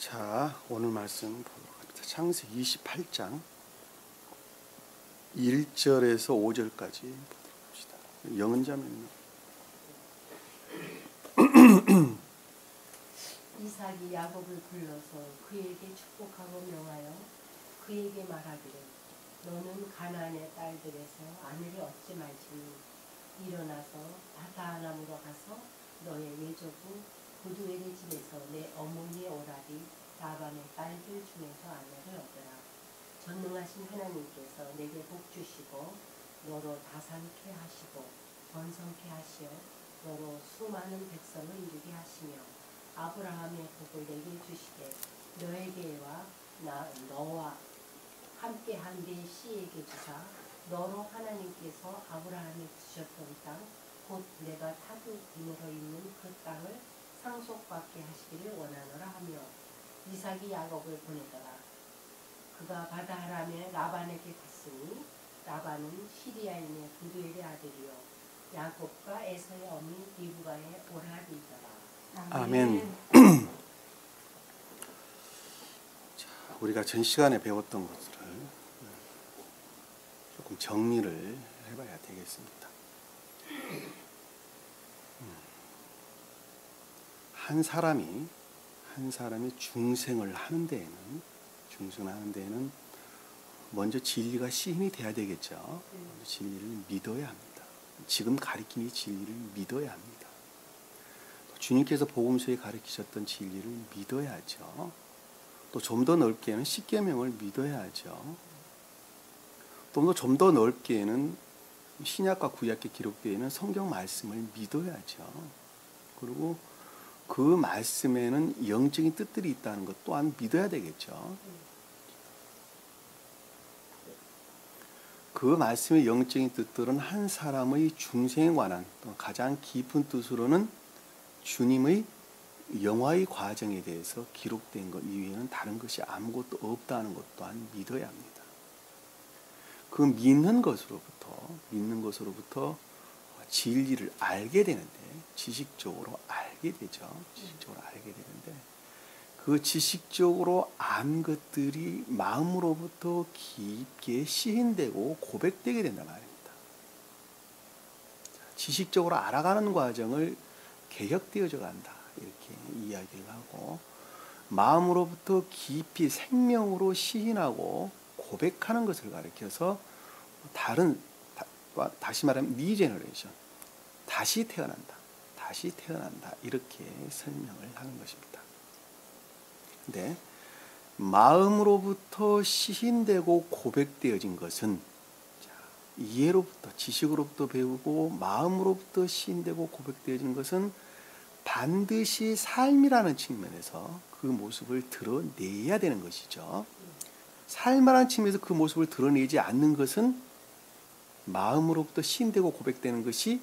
자, 오늘 말씀 보도록 합니다. 창세기 28장 1절에서 5절까지 보도록 합시다. 영은자매님. 이삭이 야곱을 불러서 그에게 축복하고 명하여 그에게 말하기를 너는 가나안의 딸들에서 아내를 얻지 말지니 일어나서 바다아람으로 가서 너의 외조부 부두엘의 집에서 내 어머니의 오라비 라반의 딸들 중에서 아내를 얻으라. 전능하신 하나님께서 내게 복 주시고 너로 다산케 하시고 번성케 하시어 너로 수많은 백성을 이루게 하시며 아브라함의 복을 내게 주시되 너에게와 너와 함께한 네 씨에게 주사 너로 하나님께서 아브라함이 주셨던 땅 곧 내가 타국인으로 있는 그 땅을 상속받게 하시기를 원하노라 하며 이삭이 야곱을 보내더라. 그가 바다아람의 라반에게 갔으니 라반은 시리아인의 부두엘의 아들이요 야곱과 에서의 어미 리브가의 오라비더라. 아멘. 자, 우리가 전 시간에 배웠던 것들을 조금 정리를 해봐야 되겠습니다. 한 사람이 중생을 하는 데에는 먼저 진리가 시인이 돼야 되겠죠. 먼저 진리를 믿어야 합니다. 지금 가르치는 진리를 믿어야 합니다. 주님께서 복음서에 가르치셨던 진리를 믿어야죠. 또 좀 더 넓게는 십계명을 믿어야죠. 또 좀 더 넓게는 신약과 구약에 기록되어 있는 성경 말씀을 믿어야죠. 그리고 그 말씀에는 영적인 뜻들이 있다는 것 또한 믿어야 되겠죠. 그 말씀의 영적인 뜻들은 한 사람의 중생에 관한 가장 깊은 뜻으로는 주님의 영화의 과정에 대해서 기록된 것 이외에는 다른 것이 아무것도 없다는 것 또한 믿어야 합니다. 그 믿는 것으로부터 진리를 알게 되는데 지식적으로 알게 되죠. 그 지식적으로 안 것들이 마음으로부터 깊게 시인되고 고백되게 된단 말입니다. 지식적으로 알아가는 과정을 개혁되어져 간다 이렇게 이야기를 하고 마음으로부터 깊이 생명으로 시인하고 고백하는 것을 가리켜서 다시 말하면 리제너레이션, 다시 태어난다 이렇게 설명을 하는 것입니다. 근데 마음으로부터 시인되고 고백되어진 것은 이해로부터 지식으로부터 배우고 마음으로부터 시인되고 고백되어진 것은 반드시 삶이라는 측면에서 그 모습을 드러내야 되는 것이죠. 삶이라는 측면에서 그 모습을 드러내지 않는 것은 마음으로부터 시인되고 고백되는 것이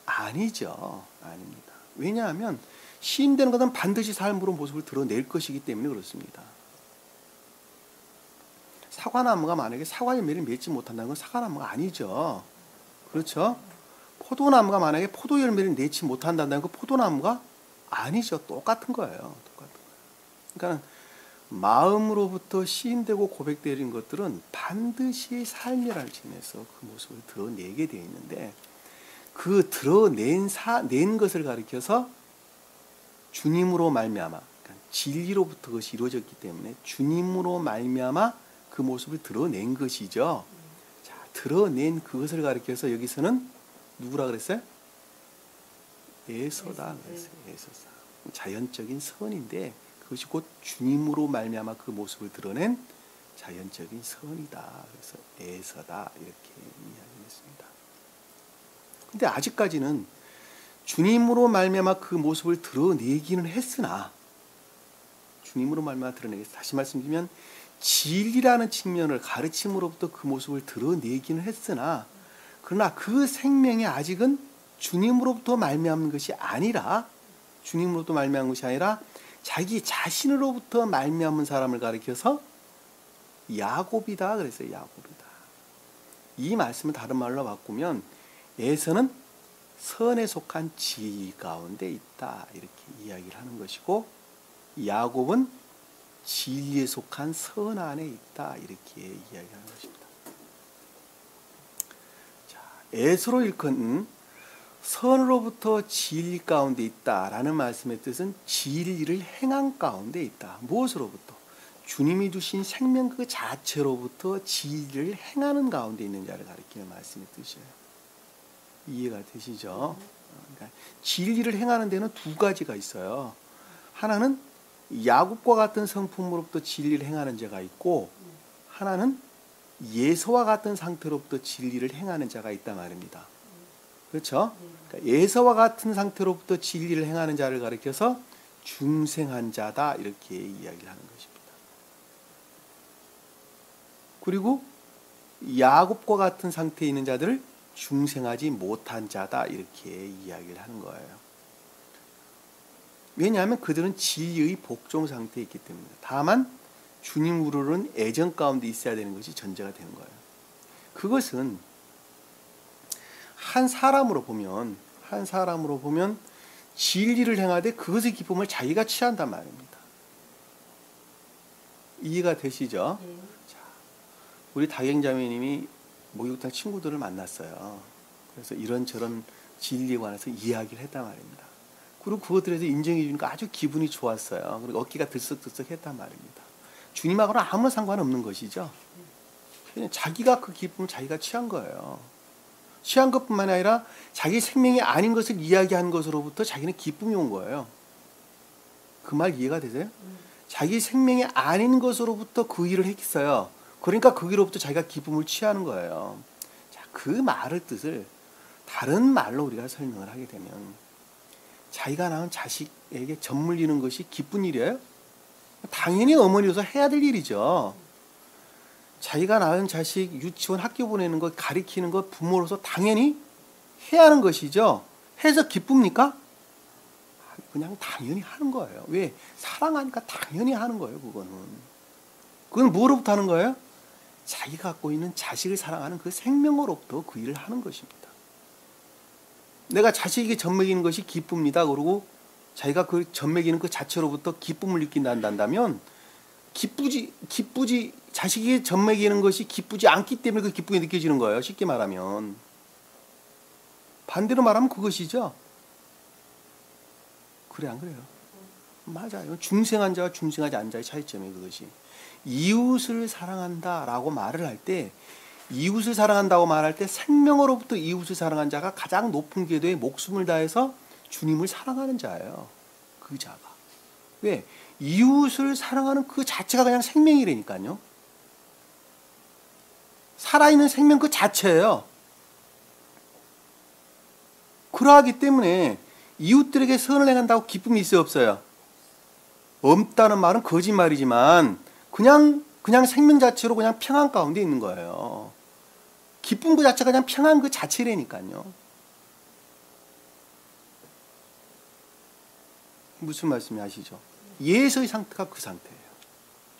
아니죠. 아닙니다. 왜냐하면 시인되는 것은 반드시 삶으로 모습을 드러낼 것이기 때문에 그렇습니다. 사과나무가 만약에 사과 열매를 맺지 못한다는 건 사과나무가 아니죠. 그렇죠? 포도나무가 만약에 포도 열매를 내지 못한다는 건 포도나무가 아니죠. 똑같은 거예요. 그러니까 마음으로부터 시인되고 고백되는 것들은 반드시 삶이라는 측면에서 그 모습을 드러내게 되어 있는데 그 낸 것을 가리켜서 주님으로 말미암아 그러니까 진리로부터 그것이 이루어졌기 때문에 주님으로 말미암아 그 모습을 드러낸 것이죠. 자, 드러낸 그것을 가리켜서 여기서는 누구라 그랬어요? 에서다 그랬어요. 에서다. 자연적인 선인데 그것이 곧 주님으로 말미암아 그 모습을 드러낸 자연적인 선이다. 그래서 에서다 이렇게 이야기했습니다. 근데 아직까지는 주님으로 말미암아 그 모습을 드러내기는 했으나 주님으로 말미암아 드러내겠다. 다시 말씀드리면 진리라는 측면을 가르침으로부터 그 모습을 드러내기는 했으나 그러나 그 생명이 아직은 주님으로부터 말미암은 것이 아니라 자기 자신으로부터 말미암은 사람을 가리켜서 야곱이다 그랬어요. 야곱이다. 이 말씀을 다른 말로 바꾸면 에서는 선에 속한 지 가운데 있다 이렇게 이야기를 하는 것이고 야곱은 진리에 속한 선 안에 있다. 이렇게 이야기하는 것입니다. 자, 에스로 일컫는 선으로부터 진리 가운데 있다라는 말씀의 뜻은 진리를 행한 가운데 있다. 무엇으로부터? 주님이 주신 생명 그 자체로부터 진리를 행하는 가운데 있는 자를 가리키는 말씀의 뜻이에요. 이해가 되시죠? 그러니까 진리를 행하는 데는 두 가지가 있어요. 하나는 야곱과 같은 성품으로부터 진리를 행하는 자가 있고, 하나는 예서와 같은 상태로부터 진리를 행하는 자가 있단 말입니다. 그렇죠? 그러니까 예서와 같은 상태로부터 진리를 행하는 자를 가리켜서 중생한 자다 이렇게 이야기를 하는 것입니다. 그리고 야곱과 같은 상태에 있는 자들을 중생하지 못한 자다 이렇게 이야기를 하는 거예요. 왜냐하면 그들은 진리의 복종 상태에 있기 때문에. 다만 주님으로는 애정 가운데 있어야 되는 것이 전제가 되는 거예요. 그것은 한 사람으로 보면 진리를 행하되 그것의 기쁨을 자기가 취한단 말입니다. 이해가 되시죠? 네. 자, 우리 다경자매님이 목욕탕 친구들을 만났어요. 그래서 이런저런 진리에 관해서 이야기를 했단 말입니다. 그리고 그것들에 대해서 인정해 주니까 아주 기분이 좋았어요. 그리고 어깨가 들썩들썩 했단 말입니다. 주님하고는 아무런 상관없는 것이죠. 그냥 자기가 그 기쁨을 자기가 취한 거예요. 취한 것뿐만 아니라 자기 생명이 아닌 것을 이야기한 것으로부터 자기는 기쁨이 온 거예요. 그 말 이해가 되세요? 자기 생명이 아닌 것으로부터 그 일을 했어요. 그러니까 그 일로부터 자기가 기쁨을 취하는 거예요. 자, 그 말의 뜻을 다른 말로 우리가 설명을 하게 되면, 자기가 낳은 자식에게 젖물리는 것이 기쁜 일이에요? 당연히 어머니로서 해야 될 일이죠. 자기가 낳은 자식 유치원 학교 보내는 것, 가리키는 것 부모로서 당연히 해야 하는 것이죠. 해서 기쁩니까? 그냥 당연히 하는 거예요. 왜? 사랑하니까 당연히 하는 거예요. 그건 뭐로부터 하는 거예요? 자기가 갖고 있는 자식을 사랑하는 그 생명으로부터 그 일을 하는 것입니다. 내가 자식에게 젖 먹이는 것이 기쁩니다. 그러고 자기가 그 젖 먹이는 그 자체로부터 기쁨을 느낀다면 기쁘지 자식에게 젖 먹이는 것이 기쁘지 않기 때문에 그 기쁨이 느껴지는 거예요. 쉽게 말하면. 반대로 말하면 그것이죠. 그래 안 그래요? 맞아요. 중생한 자와 중생하지 않은 자의 차이점이에요. 그것이. 이웃을 사랑한다라고 말을 할 때, 이웃을 사랑한다고 말할 때 생명으로부터 이웃을 사랑한 자가 가장 높은 궤도에 목숨을 다해서 주님을 사랑하는 자예요. 그 자가. 왜? 이웃을 사랑하는 그 자체가 그냥 생명이라니까요. 살아있는 생명 그 자체예요. 그러하기 때문에 이웃들에게 선을 행한다고 기쁨이 있어요, 없어요? 없다는 말은 거짓말이지만 그냥 생명 자체로 그냥 평안 가운데 있는 거예요. 기쁨 그 자체가 그냥 평안 그 자체라니까요. 무슨 말씀이 아시죠? 예서의 상태가 그 상태예요.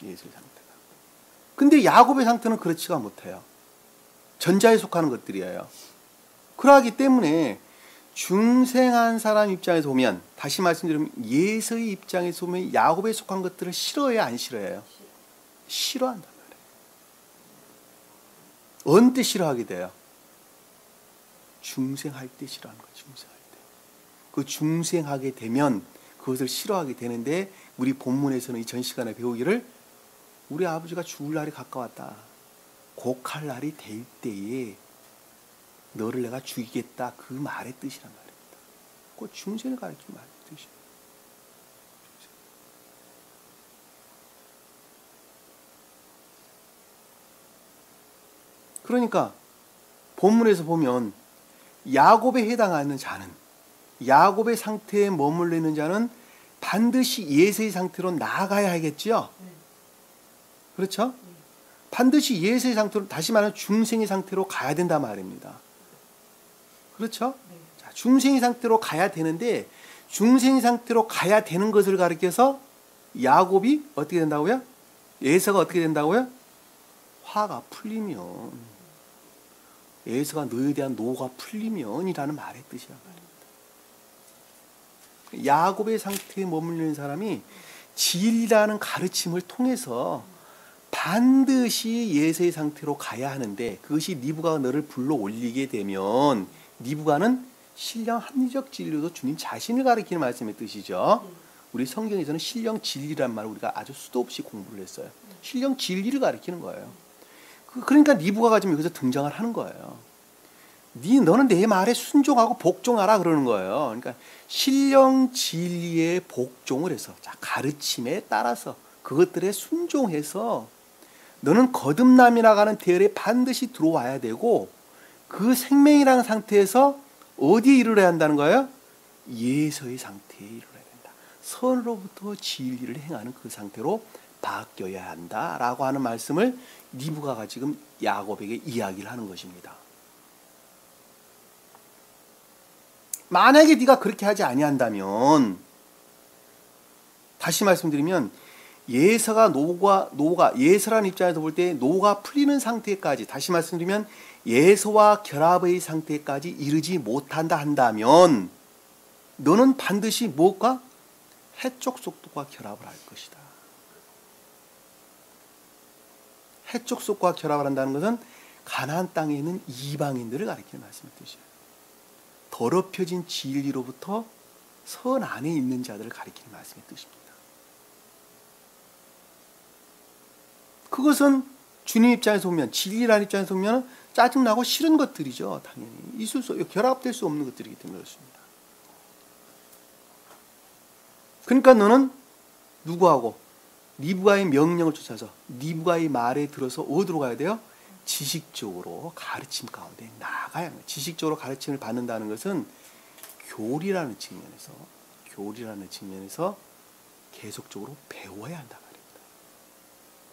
예서의 상태가. 근데 야곱의 상태는 그렇지가 못해요. 전자에 속하는 것들이에요. 그러하기 때문에 중생한 사람 입장에서 보면, 다시 말씀드리면 예서의 입장에서 보면 야곱에 속한 것들을 싫어해요, 안 싫어해요? 싫어한단 말이에요. 어느 때 싫어하게 돼요? 중생할 때 싫어하는 거예요. 중생할 때. 그 중생하게 되면 그것을 싫어하게 되는데, 우리 본문에서는 이 전 시간에 배우기를 우리 아버지가 죽을 날이 가까웠다. 곡할 날이 될 때에 너를 내가 죽이겠다. 그 말의 뜻이란 말입니다. 그 중생을 가리키는 말의 뜻이에요. 그러니까 본문에서 보면 야곱에 해당하는 자는, 야곱의 상태에 머물러 있는 자는 반드시 예세의 상태로 나아가야 하겠죠. 그렇죠? 반드시 예세의 상태로, 다시 말하면 중생의 상태로 가야 된단 말입니다. 그렇죠? 자, 중생의 상태로 가야 되는데, 중생의 상태로 가야 되는 것을 가리켜서 야곱이 어떻게 된다고요? 에서가 어떻게 된다고요? 화가 풀리면, 에서가 너에 대한 노가 풀리면이라는 말의 뜻이란 말입니다. 야곱의 상태에 머물리는 사람이 진리라는 가르침을 통해서 반드시 예세의 상태로 가야 하는데, 그것이 니부가가 너를 불러 올리게 되면, 니부가는 신령 합리적 진리도 주님 자신을 가리키는 말씀의 뜻이죠. 우리 성경에서는 신령 진리란 말을 우리가 아주 수도 없이 공부를 했어요. 신령 진리를 가리키는 거예요. 그러니까 니부가가 지금 여기서 등장을 하는 거예요. 너는 내 말에 순종하고 복종하라 그러는 거예요. 그러니까 신령 진리에 복종을 해서, 자, 가르침에 따라서 그것들에 순종해서 너는 거듭남이라고 하는 대열에 반드시 들어와야 되고, 그 생명이라는 상태에서 어디에 이르러야 한다는 거예요? 예서의 상태에 이르러야 된다. 선으로부터 진리를 행하는 그 상태로 바뀌어야 한다라고 하는 말씀을 니부가가 지금 야곱에게 이야기를 하는 것입니다. 만약에 네가 그렇게 하지 아니한다면, 다시 말씀드리면, 예서가 예서라는 입장에서 볼 때 노가 풀리는 상태까지, 다시 말씀드리면 예서와 결합의 상태까지 이르지 못한다 한다면, 너는 반드시 무엇과? 해쪽 속도와 결합을 할 것이다. 해쪽 속도와 결합을 한다는 것은 가나안 땅에 있는 이방인들을 가리키는 말씀의 뜻이에요. 더럽혀진 진리로부터 선 안에 있는 자들을 가리키는 말씀의 뜻입니다. 그것은 주님 입장에서 보면, 진리라는 입장에서 보면 짜증나고 싫은 것들이죠. 당연히 결합될 수 없는 것들이기 때문에 그렇습니다. 그러니까 너는 누구하고? 니부가의 명령을 쫓아서, 니부가의 말에 들어서 어디로 가야 돼요? 지식적으로 가르침 가운데 나아가야 합니다. 지식적으로 가르침을 받는다는 것은 교리라는 측면에서 계속적으로 배워야 한다 말입니다.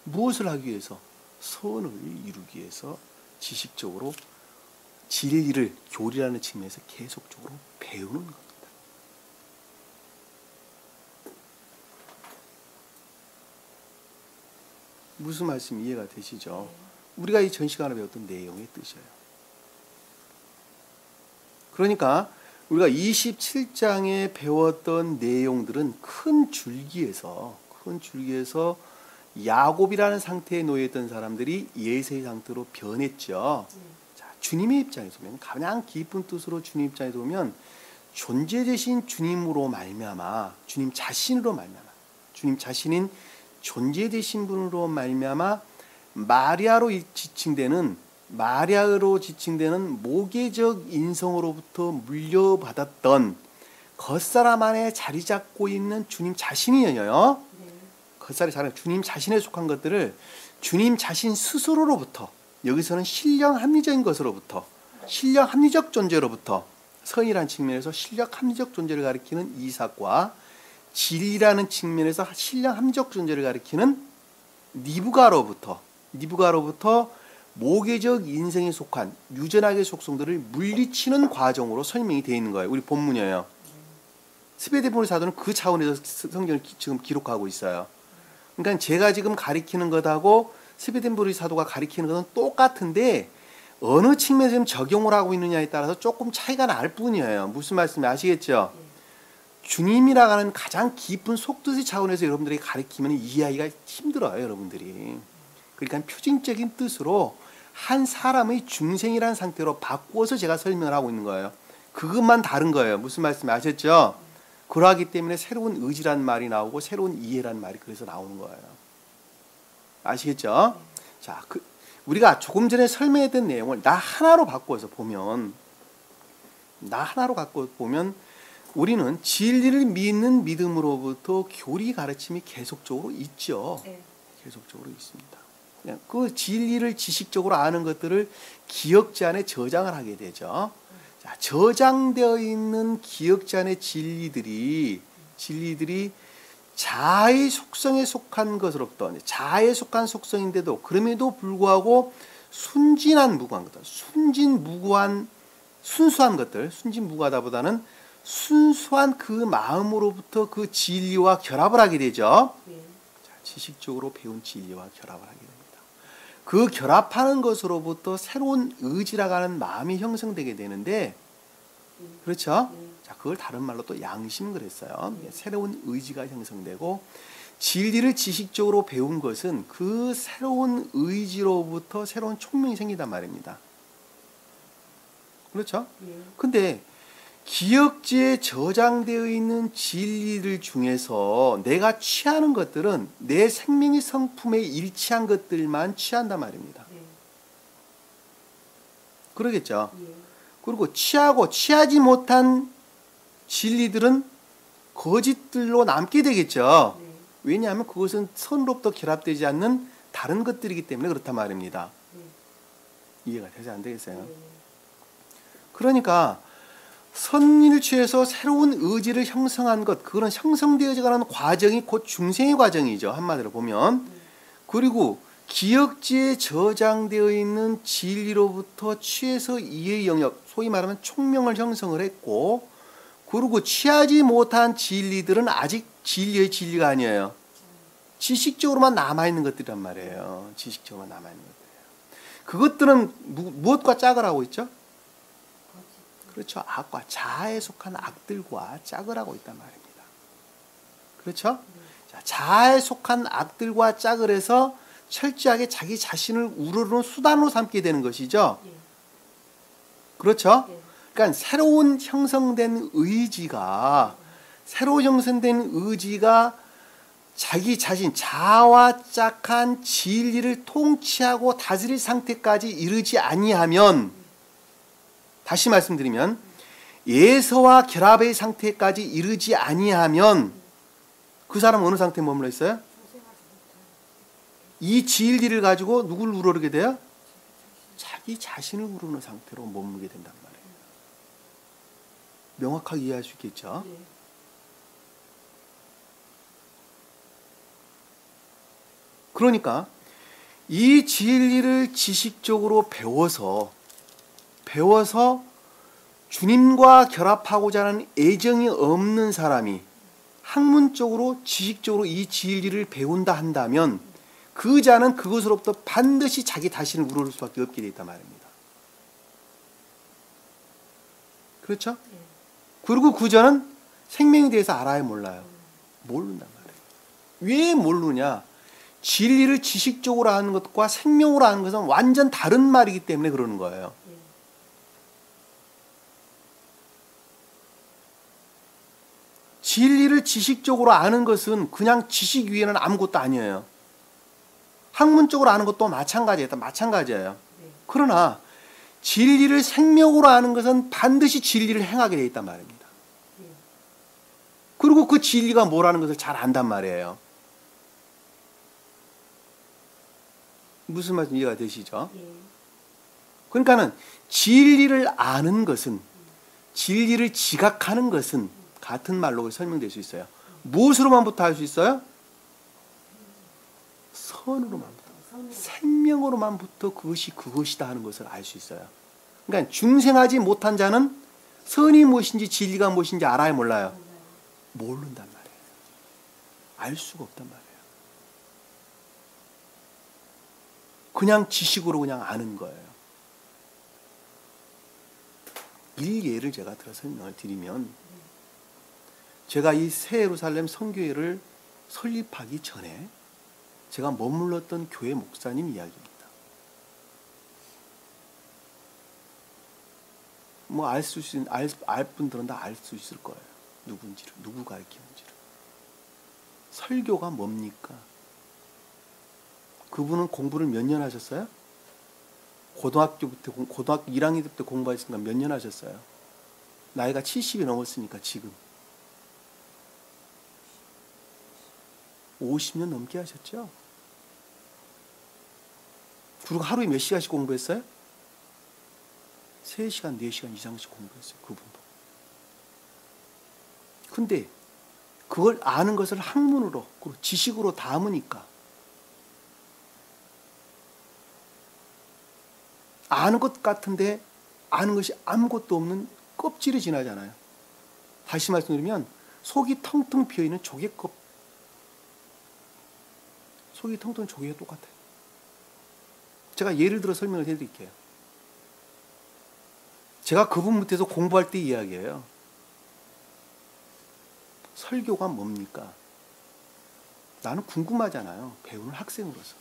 무엇을 하기 위해서? 선을 이루기 위해서 지식적으로 진리를 교리라는 측면에서 계속적으로 배우는 겁니다. 무슨 말씀 이해가 되시죠? 우리가 이 전 시간에 배웠던 내용의 뜻이에요. 그러니까 우리가 27장에 배웠던 내용들은 큰 줄기에서 야곱이라는 상태에 놓여있던 사람들이 예세의 상태로 변했죠. 자, 주님의 입장에서 보면, 가장 깊은 뜻으로 주님 입장에서 보면, 존재 되신 주님으로 말미암아, 주님 자신으로 말미암아, 주님 자신인 존재 되신 분으로 말미암아 마리아로 지칭되는 모계적 인성으로부터 물려받았던 겉사람 안에 자리 잡고 있는 주님 자신이에요. 겉살이 자라 주님 자신에 속한 것들을 주님 자신 스스로로부터, 여기서는 신령 합리적인 것으로부터, 신령 합리적 존재로부터, 선이라는 측면에서 신령 합리적 존재를 가리키는 이삭과 진리라는 측면에서 신령 합리적 존재를 가리키는 니부가로부터 모계적 인생에 속한 유전학의 속성들을 물리치는 과정으로 설명이 되어 있는 거예요. 우리 본문이에요. 스베데보리 사도는 그 차원에서 성경을 지금 기록하고 있어요. 그러니까 제가 지금 가리키는 것하고 스베덴부리 사도가 가리키는 것은 똑같은데 어느 측면에서 적용을 하고 있느냐에 따라서 조금 차이가 날 뿐이에요. 무슨 말씀인지 아시겠죠? 주님이라고 하는 가장 깊은 속뜻의 차원에서 여러분들이 가리키면 이해하기가 힘들어요, 여러분들이. 그러니까 표징적인 뜻으로 한 사람의 중생이라는 상태로 바꾸어서 제가 설명을 하고 있는 거예요. 그것만 다른 거예요. 무슨 말씀인지 아셨죠? 그러하기 때문에 새로운 의지란 말이 나오고 새로운 이해란 말이 그래서 나오는 거예요. 아시겠죠? 자, 우리가 조금 전에 설명했던 내용을 나 하나로 바꿔서 보면 우리는 진리를 믿는 믿음으로부터 교리 가르침이 계속적으로 있죠. 계속적으로 있습니다. 그 진리를 지식적으로 아는 것들을 기억지 안에 저장을 하게 되죠. 자, 저장되어 있는 기억지 안의 진리들이 자아의 속성에 속한 것으로부터, 자아에 속한 속성인데도 그럼에도 불구하고 순수하다보다는 순수한 그 마음으로부터 그 진리와 결합을 하게 되죠. 자, 지식적으로 배운 진리와 결합을 하게 됩니다. 그 결합하는 것으로부터 새로운 의지라고 하는 마음이 형성되게 되는데, 그렇죠? 자, 그걸 다른 말로 또 양심 그랬어요. 새로운 의지가 형성되고, 진리를 지식적으로 배운 것은 그 새로운 의지로부터 새로운 총명이 생긴단 말입니다. 그렇죠? 예. 근데 기억지에 저장되어 있는 진리들 중에서 내가 취하는 것들은 내 생명의 성품에 일치한 것들만 취한단 말입니다. 네. 그러겠죠? 예. 그리고 취하고 취하지 못한 진리들은 거짓들로 남게 되겠죠. 네. 왜냐하면 그것은 선으로부터 결합되지 않는 다른 것들이기 때문에 그렇단 말입니다. 네. 이해가 되지 안 되겠어요? 네. 그러니까 선을 취해서 새로운 의지를 형성한 것, 그런 형성되어져 가는 과정이 곧 중생의 과정이죠. 한마디로 보면. 그리고 기억지에 저장되어 있는 진리로부터 취해서 이의 영역, 소위 말하면 총명을 형성을 했고, 그리고 취하지 못한 진리들은 아직 진리의 진리가 아니에요. 지식적으로만 남아있는 것들이란 말이에요. 지식적으로만 남아있는 것들이에요. 그것들은 무엇과 짝을 하고 있죠? 그렇죠. 악과 자아에 속한 악들과 짝을 하고 있단 말입니다. 그렇죠? 자, 자아에 속한 악들과 짝을 해서 철저하게 자기 자신을 우러르는 수단으로 삼게 되는 것이죠. 예. 그렇죠? 예. 그러니까 새로운 형성된 의지가 자기 자신 자아와 짝한 진리를 통치하고 다스릴 상태까지 이르지 아니하면, 다시 말씀드리면 예서와 결합의 상태까지 이르지 아니하면 그 사람은 어느 상태에 머물러 있어요? 이 진리를 가지고 누구를 우러르게 돼요? 자기 자신을 우러르는 상태로 머물게 된단 말이에요. 명확하게 이해할 수 있겠죠? 예. 그러니까 이 진리를 지식적으로 배워서 주님과 결합하고자 하는 애정이 없는 사람이 학문적으로 지식적으로 이 진리를 배운다 한다면 그 자는 그것으로부터 반드시 자기 자신을 우러를 수밖에 없게 되어 있단 말입니다. 그렇죠? 예. 그리고 그 자는 생명에 대해서 알아요, 몰라요? 모른단 말이에요. 왜 모르냐? 진리를 지식적으로 아는 것과 생명으로 아는 것은 완전 다른 말이기 때문에 그러는 거예요. 예. 진리를 지식적으로 아는 것은 그냥 지식 위에는 아무것도 아니에요. 학문적으로 아는 것도 마찬가지예요. 네. 그러나 진리를 생명으로 아는 것은 반드시 진리를 행하게 되어 있단 말입니다. 예. 그리고 그 진리가 뭐라는 것을 잘 안단 말이에요. 무슨 말씀 이해가 되시죠? 예. 그러니까는 진리를 아는 것은, 진리를 지각하는 것은 같은 말로 설명될 수 있어요. 무엇으로만부터 할 수 있어요? 선으로만부터. 생명으로만부터 그것이 그것이다 하는 것을 알 수 있어요. 그러니까 중생하지 못한 자는 선이 무엇인지 진리가 무엇인지 알아요, 몰라요? 모른단 말이에요. 알 수가 없단 말이에요. 그냥 지식으로 그냥 아는 거예요. 일예를 제가 들어 설명을 드리면, 제가 이 새 예루살렘 성교회를 설립하기 전에 제가 머물렀던 교회 목사님 이야기입니다. 뭐 알 분들은 다 알 수 있을 거예요. 누군지를, 누구 가르치는지를. 설교가 뭡니까? 그분은 공부를 몇 년 하셨어요? 고등학교 1학년 때부터 공부하셨으니까 몇 년 하셨어요? 나이가 70이 넘었으니까 지금 50년 넘게 하셨죠? 그리고 하루에 몇 시간씩 공부했어요? 3시간, 4시간 이상씩 공부했어요. 그분도. 근데 그걸 아는 것을 학문으로, 지식으로 담으니까 아는 것 같은데 아는 것이 아무것도 없는 껍질이 지나잖아요. 다시 말씀드리면 속이 텅텅 비어있는 조개껍, 속이 텅텅 조개가 똑같아요. 제가 예를 들어 설명을 해드릴게요. 제가 그분 밑에서 공부할 때 이야기예요. 설교가 뭡니까? 나는 궁금하잖아요. 배우는 학생으로서.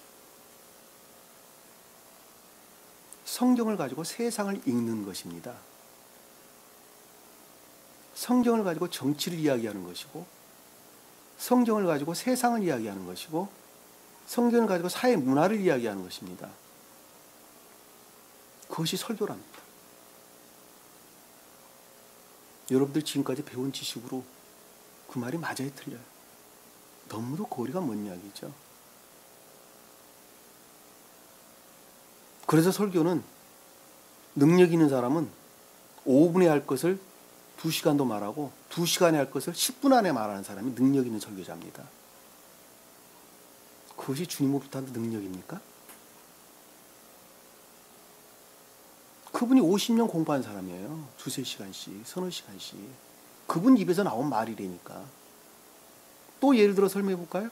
성경을 가지고 세상을 읽는 것입니다. 성경을 가지고 정치를 이야기하는 것이고, 성경을 가지고 세상을 이야기하는 것이고, 성경을 가지고 사회 문화를 이야기하는 것입니다. 그것이 설교랍니다. 여러분들 지금까지 배운 지식으로 그 말이 맞아요, 틀려요? 너무도 거리가 먼 이야기죠. 그래서 설교는 능력 있는 사람은 5분에 할 것을 2시간도 말하고 2시간에 할 것을 10분 안에 말하는 사람이 능력 있는 설교자입니다. 그것이 주님으로부터 하는 능력입니까? 그분이 50년 공부한 사람이에요. 2-3시간씩, 서너 시간씩. 그분 입에서 나온 말이라니까. 또 예를 들어 설명해 볼까요?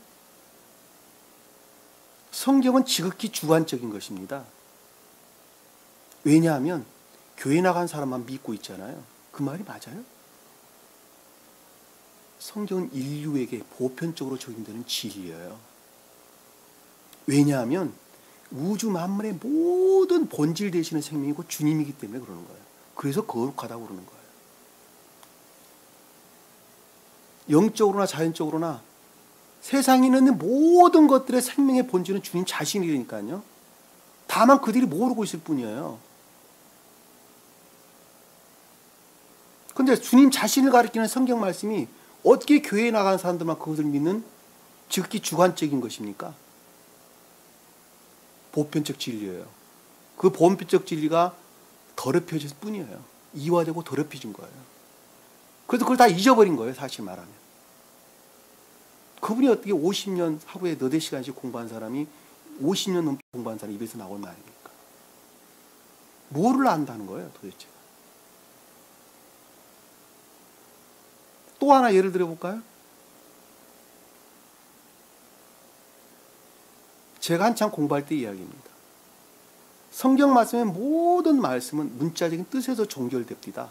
성경은 지극히 주관적인 것입니다. 왜냐하면 교회 나간 사람만 믿고 있잖아요. 그 말이 맞아요? 성경은 인류에게 보편적으로 적용되는 진리예요. 왜냐하면 우주 만물의 모든 본질 되시는 생명이고 주님이기 때문에 그러는 거예요. 그래서 거룩하다고 그러는 거예요. 영적으로나 자연적으로나 세상에 있는 모든 것들의 생명의 본질은 주님 자신이니까요. 다만 그들이 모르고 있을 뿐이에요. 그런데 주님 자신을 가리키는 성경 말씀이 어떻게 교회에 나가는 사람들만 그것을 믿는 지극히 주관적인 것입니까? 보편적 진리예요. 그 보편적 진리가 더럽혀질 뿐이에요. 이화되고 더럽혀진 거예요. 그래서 그걸 다 잊어버린 거예요, 사실 말하면. 그분이 어떻게 50년 하루에 4-4시간씩 공부한 사람이 50년 넘게 공부한 사람이 입에서 나올 말입니까? 뭐를 안다는 거예요, 도대체? 또 하나 예를 들어볼까요? 제가 한참 공부할 때 이야기입니다. 성경 말씀의 모든 말씀은 문자적인 뜻에서 종결됩니다.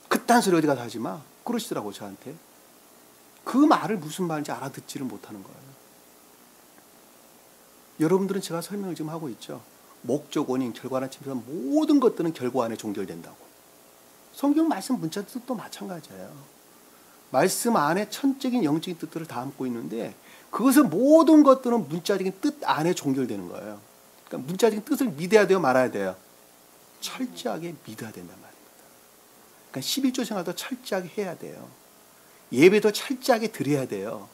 그딴 소리 어디 가서 하지 마. 그러시더라고 저한테. 그 말을 무슨 말인지 알아듣지를 못하는 거예요. 여러분들은 제가 설명을 지금 하고 있죠. 목적, 원인, 결과나 측면에서 모든 것들은 결과 안에 종결된다고. 성경 말씀 문자 뜻도 마찬가지예요. 말씀 안에 천적인 영적인 뜻들을 담고 있는데 그것은 모든 것들은 문자적인 뜻 안에 종결되는 거예요. 그러니까 문자적인 뜻을 믿어야 돼요, 말아야 돼요? 철저하게 믿어야 된단 말입니다. 그러니까 11조 생활도 철저하게 해야 돼요. 예배도 철저하게 드려야 돼요.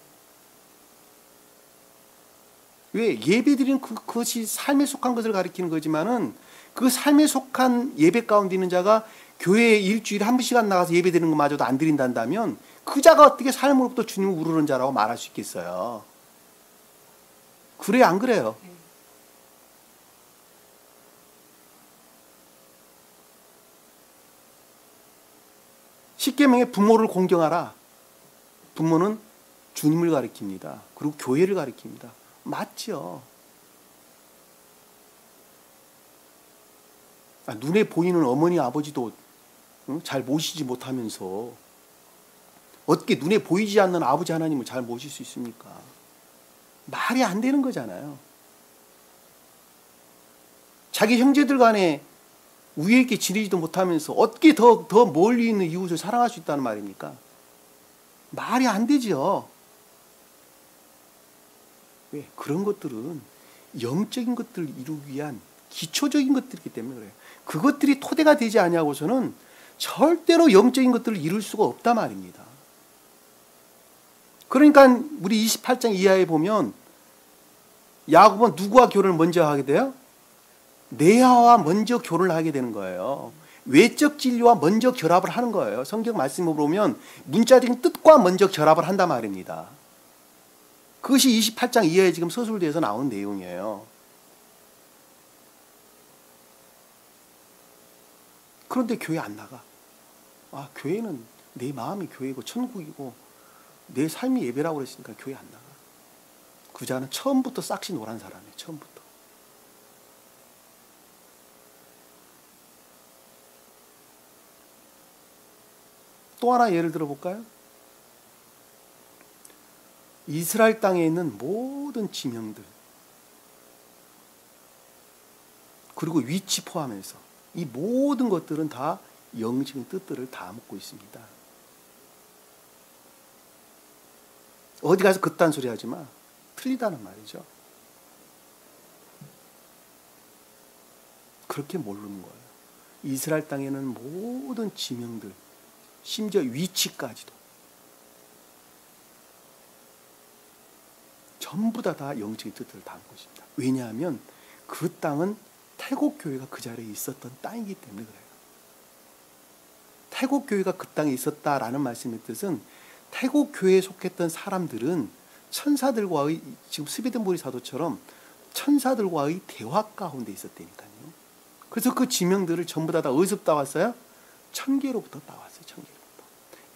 왜? 예배 드리는 그것이 삶에 속한 것을 가리키는 거지만은 그 삶에 속한 예배 가운데 있는 자가 교회에 일주일에 1시간 나가서 예배 드리는 것마저도 안 드린다면 그 자가 어떻게 삶으로부터 주님을 우르는 자라고 말할 수 있겠어요? 그래요, 안 그래요? 십계명에 부모를 공경하라. 부모는 주님을 가리킵니다. 그리고 교회를 가리킵니다. 맞죠? 눈에 보이는 어머니 아버지도 잘 모시지 못하면서 어떻게 눈에 보이지 않는 아버지 하나님을 잘 모실 수 있습니까? 말이 안 되는 거잖아요. 자기 형제들 간에 우애 있게 지내지도 못하면서 어떻게 더 멀리 있는 이웃을 사랑할 수 있다는 말입니까? 말이 안 되죠. 왜? 그런 것들은 영적인 것들을 이루기 위한 기초적인 것들이기 때문에 그래요. 그것들이 토대가 되지 않냐고서는 절대로 영적인 것들을 이룰 수가 없단 말입니다. 그러니까 우리 28장 이하에 보면 야곱은 누구와 결혼을 먼저 하게 돼요? 레아와 먼저 결혼을 하게 되는 거예요. 외적 진리와 먼저 결합을 하는 거예요. 성경 말씀을 보면 문자적인 뜻과 먼저 결합을 한단 말입니다. 그것이 28장 이하에 지금 서술대에서 나온 내용이에요. 그런데 교회 안 나가. 교회는 내 마음이 교회고 천국이고 내 삶이 예배라고 그랬으니까 교회 안 나가. 그 자는 처음부터 싹시 노란 사람이에요. 처음부터. 또 하나 예를 들어볼까요? 이스라엘 땅에 있는 모든 지명들 그리고 위치 포함해서 이 모든 것들은 다 영적인 뜻들을 담고 있습니다. 어디 가서 그딴 소리 하지 마. 틀리다는 말이죠. 그렇게 모르는 거예요. 이스라엘 땅에는 모든 지명들, 심지어 위치까지도 전부 다 영적인 뜻들을 담고 있습니다. 왜냐하면 그 땅은 태국교회가 그 자리에 있었던 땅이기 때문에 그래요. 태국교회가 그 땅에 있었다라는 말씀의 뜻은 태국교회에 속했던 사람들은 천사들과의, 지금 스베덴보리 사도처럼 천사들과의 대화 가운데 있었다니까요. 그래서 그 지명들을 전부 다 어디서 따왔어요? 천계로부터 따왔어요. 천계로부터.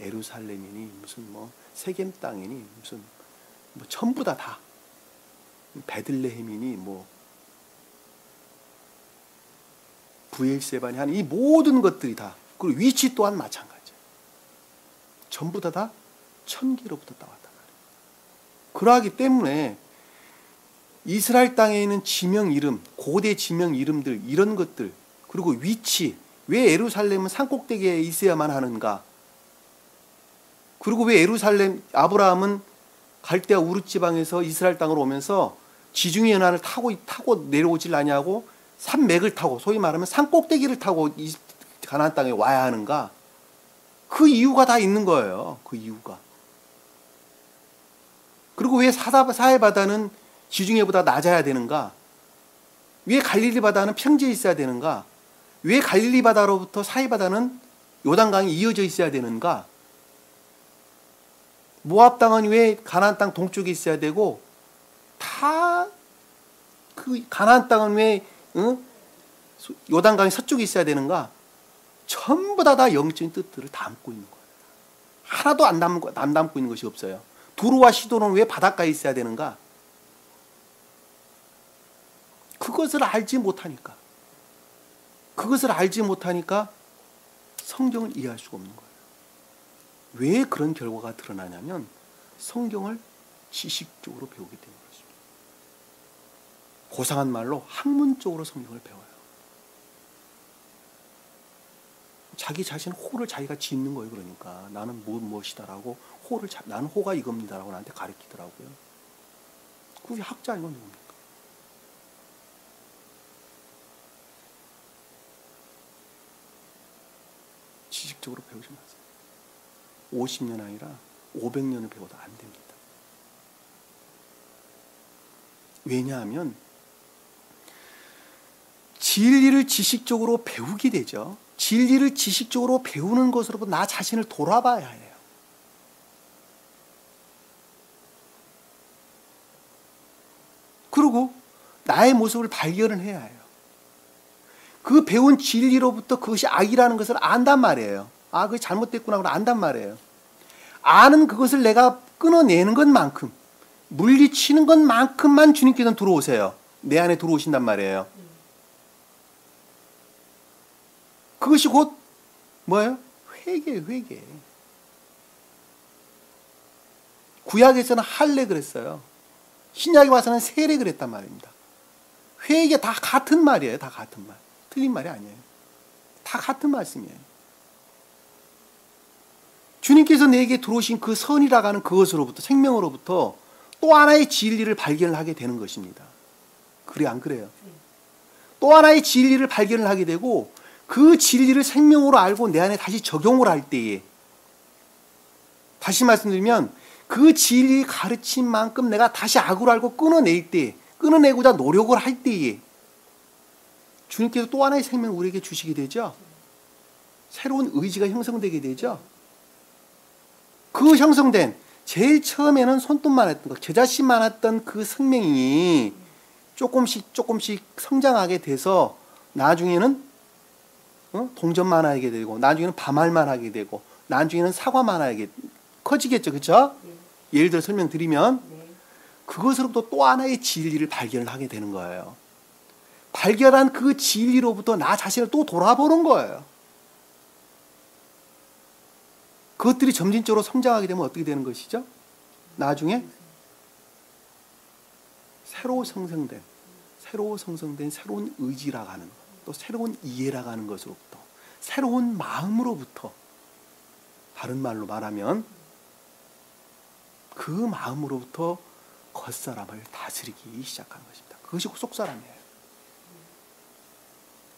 예루살렘이니 무슨 뭐 세겜 땅이니 무슨 뭐 전부 다 베들레헴이니 뭐 부엘세바니 하는 이 모든 것들이 다, 그리고 위치 또한 마찬가지예요. 전부 다 천계로부터 따왔단 말이에요. 그러하기 때문에 이스라엘 땅에 있는 지명 이름, 고대 지명 이름들, 이런 것들, 그리고 위치, 왜 예루살렘은 산꼭대기에 있어야만 하는가? 그리고 왜 예루살렘, 아브라함은 갈대아 우르 지방에서 이스라엘 땅으로 오면서 지중해 연안을 타고 내려오질 않냐고 산맥을 타고, 소위 말하면 산꼭대기를 타고 이 가나안 땅에 와야 하는가? 그 이유가 다 있는 거예요. 그 이유가. 그리고 왜 사해 바다는 지중해보다 낮아야 되는가? 왜 갈릴리 바다는 평지에 있어야 되는가? 왜 갈릴리 바다로부터 사해 바다는 요단강이 이어져 있어야 되는가? 모압 땅은 왜 가나안 땅 동쪽에 있어야 되고, 다 그 가나안 땅은 왜 요단강이 서쪽에 있어야 되는가? 전부 다 영적인 뜻들을 담고 있는 거예요. 하나도 안 담고 있는 것이 없어요. 두루와 시도는 왜 바닷가에 있어야 되는가? 그것을 알지 못하니까 성경을 이해할 수가 없는 거예요. 왜 그런 결과가 드러나냐면 성경을 지식적으로 배우기 때문에 그렇습니다. 고상한 말로 학문적으로 성경을 배워요. 자기 자신 호를 자기가 짓는 거예요. 그러니까 나는 무엇이다라고 나는 호가 이겁니다라고 나한테 가르치더라고요. 그게 학자 아니면 누굽니까? 지식적으로 배우지 마세요. 50년 아니라 500년을 배워도 안 됩니다. 왜냐하면 진리를 지식적으로 배우게 되죠. 진리를 지식적으로 배우는 것으로부터 나 자신을 돌아봐야 해요. 그리고 나의 모습을 발견을 해야 해요. 그 배운 진리로부터 그것이 악이라는 것을 안단 말이에요. 아, 그게 잘못됐구나 하고 안단 말이에요. 아는 그것을 내가 끊어내는 것만큼, 물리치는 것만큼만 주님께서는 들어오세요. 내 안에 들어오신단 말이에요. 그것이 곧 뭐예요? 회개. 구약에서는 할례 그랬어요. 신약에 와서는 세례 그랬단 말입니다. 회개 다 같은 말이에요. 다 같은 말. 틀린 말이 아니에요. 다 같은 말씀이에요. 주님께서 내게 들어오신 그 선이라고 하는 그것으로부터, 생명으로부터 또 하나의 진리를 발견을 하게 되는 것입니다. 그래, 안 그래요? 또 하나의 진리를 발견을 하게 되고 그 진리를 생명으로 알고 내 안에 다시 적용을 할 때에, 다시 말씀드리면 그 진리 가르친 만큼 내가 다시 악으로 알고 끊어낼 때, 끊어내고자 노력을 할 때에 주님께서 또 하나의 생명을 우리에게 주시게 되죠. 새로운 의지가 형성되게 되죠. 그 형성된, 제일 처음에는 손톱만 했던 것, 겨자씨만 했던 그 생명이 조금씩 성장하게 돼서 나중에는 동전만 하게 되고, 나중에는 밤알만 하게 되고, 나중에는 사과만 하게 커지겠죠. 그렇죠? 네. 예를 들어 설명드리면 그것으로부터 또 하나의 진리를 발견을 하게 되는 거예요. 발견한 그 진리로부터 나 자신을 또 돌아보는 거예요. 그것들이 점진적으로 성장하게 되면 어떻게 되는 것이죠? 나중에 새로 생성된 새로운 의지라고 하는 것, 또 새로운 이해라고 하는 것으로부터, 새로운 마음으로부터, 다른 말로 말하면 그 마음으로부터 겉사람을 다스리기 시작한 것입니다. 그것이 속사람이에요.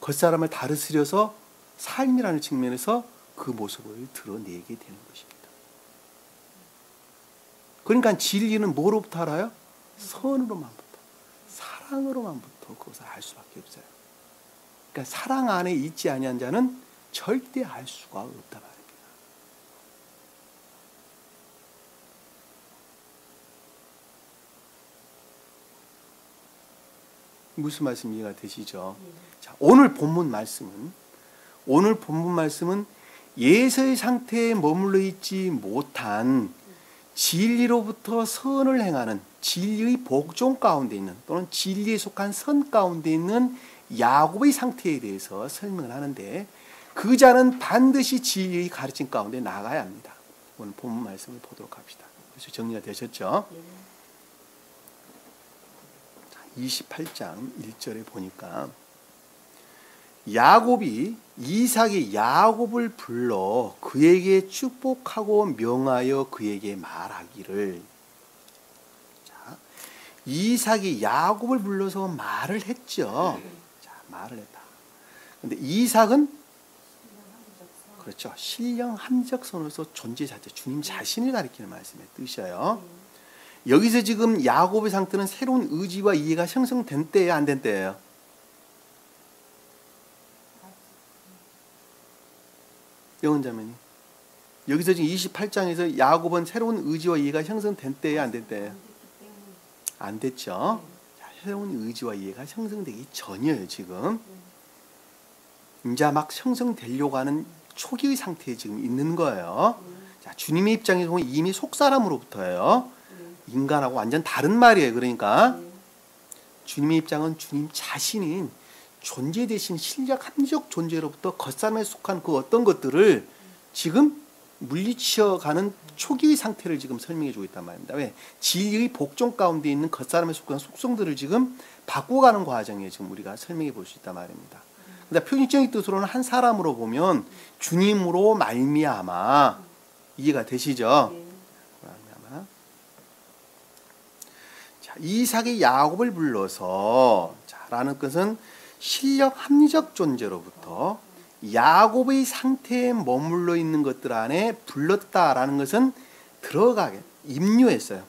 겉사람을 다스려서 삶이라는 측면에서 그 모습을 드러내게 되는 것입니다. 그러니까 진리는 뭐로부터 알아요? 선으로만부터, 사랑으로만부터 그것을 알 수밖에 없어요. 그러니까 사랑 안에 있지 아니한 자는 절대 알 수가 없다 말입니다. 무슨 말씀 이해가 되시죠? 자, 오늘 본문 말씀은 예서의 상태에 머물러 있지 못한 진리로부터 선을 행하는, 진리의 복종 가운데 있는, 또는 진리에 속한 선 가운데 있는 야곱의 상태에 대해서 설명을 하는데, 그 자는 반드시 진리의 가르침 가운데 나가야 합니다. 오늘 본문 말씀을 보도록 합시다. 그래서 정리가 되셨죠? 28장 1절에 보니까 야곱이 이삭이 야곱을 불러 그에게 축복하고 명하여 그에게 말하기를. 자, 이삭이 야곱을 불러서 말을 했죠. 자, 말을 했다. 근데 이삭은 그렇죠. 신령 함적선으로서 존재 자체, 주님 자신을 가리키는 말씀의 뜻이에요. 여기서 지금 야곱의 상태는 새로운 의지와 이해가 형성된 때예요, 안 된 때예요? 영은자매님, 여기서 지금 28장에서 야곱은 새로운 의지와 이해가 형성된 때예요, 안 된 때예요? 안 됐죠. 자, 새로운 의지와 이해가 형성되기 전이에요, 지금. 이제 막 형성되려고 하는 초기의 상태에 지금 있는 거예요. 자, 주님의 입장에서 보면 이미 속사람으로부터예요. 인간하고 완전 다른 말이에요. 그러니까 주님의 입장은 주님 자신인 존재 대신 신력 합리적 존재로부터 겉사람에 속한 그 어떤 것들을 지금 물리치어가는 초기의 상태를 지금 설명해 주고 있단 말입니다. 왜? 진리의 복종 가운데 있는 겉사람에 속한 속성들을 지금 바꿔가는 과정에 지금 우리가 설명해 볼 수 있단 말입니다. 근데 표준적인 뜻으로는 한 사람으로 보면 주님으로 말미암아, 이해가 되시죠? 이삭이 야곱을 불러서, 자, 라는 것은 신력 합리적 존재로부터 야곱의 상태에 머물러 있는 것들 안에 불렀다라는 것은 들어가게 임유했어요.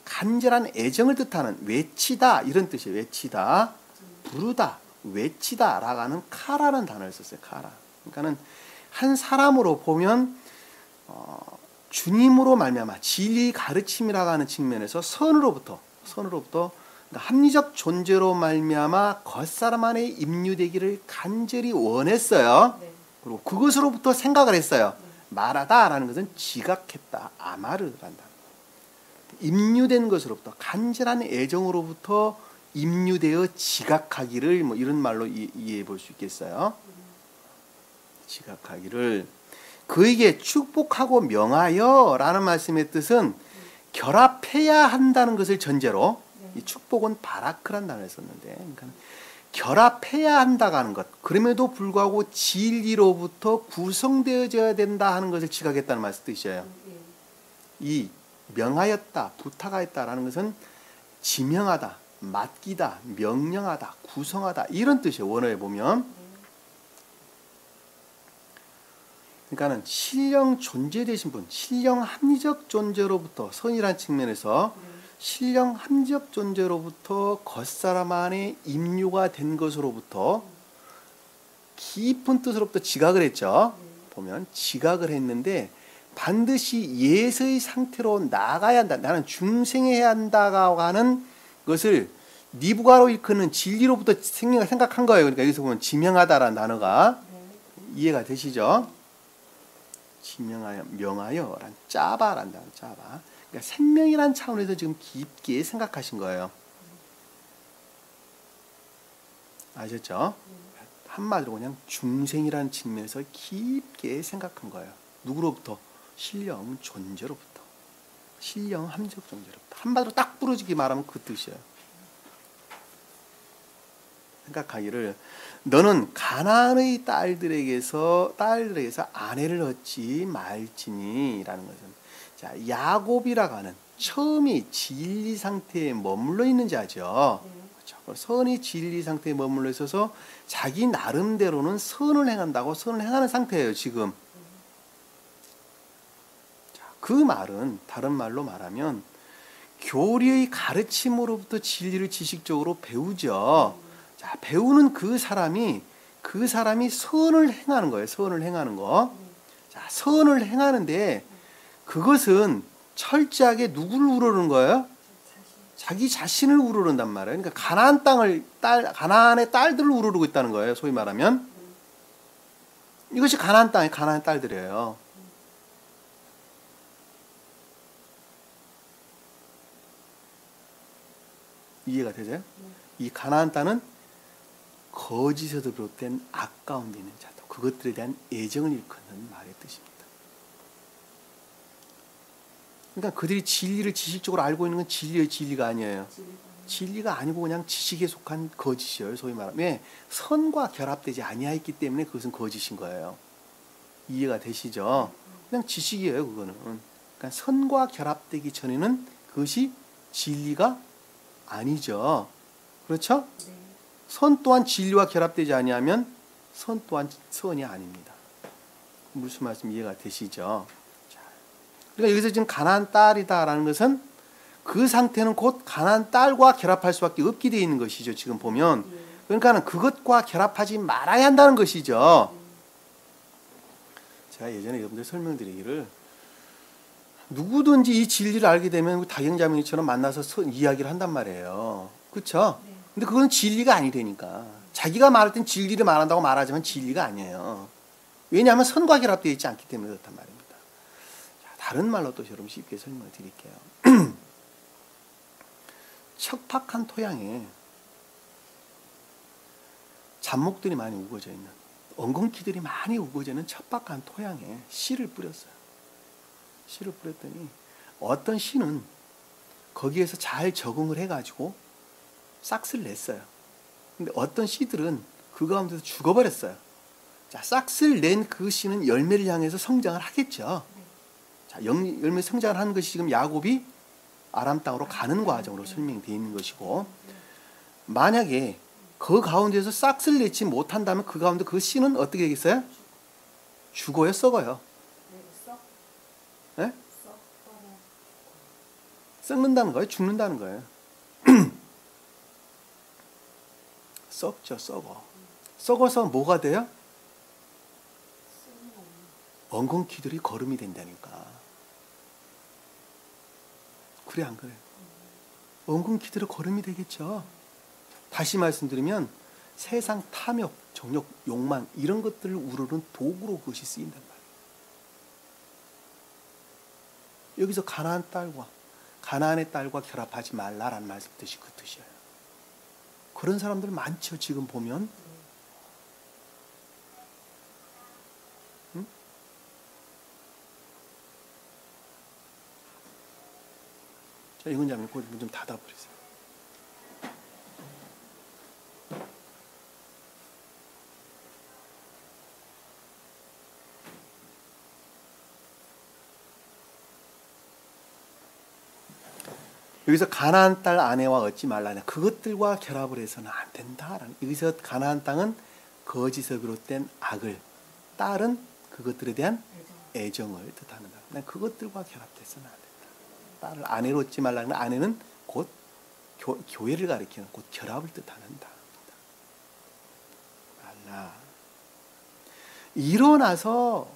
간절한 애정을 뜻하는, 외치다 이런 뜻이에요. 외치다, 부르다, 외치다 라고 하는 카라는 단어를 썼어요. 카라. 그러니까는 한 사람으로 보면 주님으로 말미암아 진리의 가르침이라고 하는 측면에서 선으로부터 그러니까 합리적 존재로 말미암아 겉사람 안에 임유되기를 간절히 원했어요. 그리고 그것으로부터 생각을 했어요. 말하다라는 것은 지각했다, 아마르란다. 임유된 것으로부터, 간절한 애정으로부터 임유되어 지각하기를, 뭐 이런 말로 이해해 볼 수 있겠어요. 지각하기를. 그에게 축복하고 명하여 라는 말씀의 뜻은 결합해야 한다는 것을 전제로, 이 축복은 바라크란 단어를 썼는데, 그러니까 결합해야 한다고 하는 것, 그럼에도 불구하고 진리로부터 구성되어져야 된다 하는 것을 지각했다는 말씀 뜻이에요. 이 명하였다, 부탁하였다라는 것은 지명하다, 맡기다, 명령하다, 구성하다 이런 뜻이에요. 원어에 보면. 그러니까는 신령 존재 되신 분, 신령 합리적 존재로부터, 선이란 측면에서 신령 합리적 존재로부터 겉사람 안에 임유가 된 것으로부터 깊은 뜻으로부터 지각을 했죠. 보면 지각을 했는데 반드시 예서의 상태로 나가야 한다. 나는 중생해야 한다고 하는 것을 니부가로 일컫는 진리로부터 생각한 거예요. 그러니까 여기서 보면 지명하다라는 단어가 이해가 되시죠? 지명하여, 명하여란 짜바란 단어, 짜바. 그러니까 생명이란 차원에서 지금 깊게 생각하신 거예요. 아셨죠? 한마디로 그냥 중생이라는 측면에서 깊게 생각한 거예요. 누구로부터? 신령 존재로부터. 신령 함적 존재로부터. 한마디로 딱 부러지게 말하면 그 뜻이에요. 생각하기를 너는 가나안의 딸들에게서 아내를 얻지 말지니라는 것은, 자, 야곱이라고 하는 처음이 진리 상태에 머물러 있는 자죠. 그렇죠? 선이 진리 상태에 머물러 있어서 자기 나름대로는 선을 행한다고 선을 행하는 상태예요, 지금. 자, 그 말은 다른 말로 말하면 교리의 가르침으로부터 진리를 지식적으로 배우죠. 자, 배우는 그 사람이 선을 행하는 거예요. 선을 행하는 거. 자, 선을 행하는데 그것은 철저하게 누구를 우러르는 거예요? 자기 자신을 우러른단 말이에요. 그러니까 가나안의 딸들을 우러르고 있다는 거예요. 소위 말하면 이것이 가나안 땅의 가나안 딸들이에요. 이해가 되세요? 이 가나안 땅은 거짓에서 비롯된 악 가운데 있는 자도, 그것들에 대한 애정을 일컫는 말의 뜻입니다. 그러니까 그들이 진리를 지식적으로 알고 있는 건 진리의 진리가 아니에요. 진리가 아니고 그냥 지식에 속한 거짓이에요. 소위 말하면. 왜? 선과 결합되지 아니하였기 때문에 그것은 거짓인 거예요. 이해가 되시죠? 그냥 지식이에요, 그거는. 그러니까 선과 결합되기 전에는 그것이 진리가 아니죠. 그렇죠? 네. 선 또한 진리와 결합되지 아니하면 선 또한 선이 아닙니다. 무슨 말씀 이해가 되시죠? 자, 그러니까 여기서 지금 가나안 딸이다라는 것은 그 상태는 곧 가나안 딸과 결합할 수밖에 없게 되어 있는 것이죠. 지금 보면. 그러니까는 그것과 결합하지 말아야 한다는 것이죠. 제가 예전에 여러분들 설명드리기를, 누구든지 이 진리를 알게 되면 다경자매니처럼 만나서 이야기를 한단 말이에요. 그렇죠? 근데 그건 진리가 아니라니까. 자기가 말할 땐 진리를 말한다고 말하지만 진리가 아니에요. 왜냐하면 선과 결합되어 있지 않기 때문에 그렇단 말입니다. 자, 다른 말로 또 여러분 쉽게 설명을 드릴게요. 척박한 토양에 잡목들이 많이 우거져 있는, 엉겅퀴들이 많이 우거져 있는 척박한 토양에 씨를 뿌렸어요. 씨를 뿌렸더니 어떤 씨는 거기에서 잘 적응을 해가지고 싹스를 냈어요. 근데 어떤 씨들은 그 가운데서 죽어버렸어요. 자, 싹스를 낸 그 씨는 열매를 향해서 성장을 하겠죠. 자, 열매 성장을 하는 것이 지금 야곱이 아람 땅으로 가는 과정으로 설명되어 있는 것이고, 만약에 그 가운데서 싹스를 내지 못한다면 그 가운데 그 씨는 어떻게 되겠어요? 죽어요, 썩어요? 네? 썩는다는 거예요? 죽는다는 거예요? 썩죠, 썩어. 썩어서 뭐가 돼요? 엉겅퀴들이 거름이 된다니까. 그래, 안 그래요? 엉겅퀴들이 거름이 되겠죠. 다시 말씀드리면 세상 탐욕, 정욕, 욕망 이런 것들을 우르는 도구로 그것이 쓰인단 말이에요. 여기서 가나안의 딸과 결합하지 말라라는 말씀 뜻이 그 뜻이에요. 그런 사람들 많죠, 지금 보면. 응? 자, 이건 자매 문 좀 닫아버리세요. 여기서 가나안 딸 아내와 얻지 말라냐, 그것들과 결합을 해서는 안 된다라는. 여기서 가나안 땅은 거짓을 비롯된 악을, 딸은 그것들에 대한 애정을 뜻하는 다. 그것들과 결합돼서는 안 된다. 딸을 아내로 얻지 말라는, 아내는 곧 교회를 가리키는, 곧 결합을 뜻하는 다. 말라. 일어나서,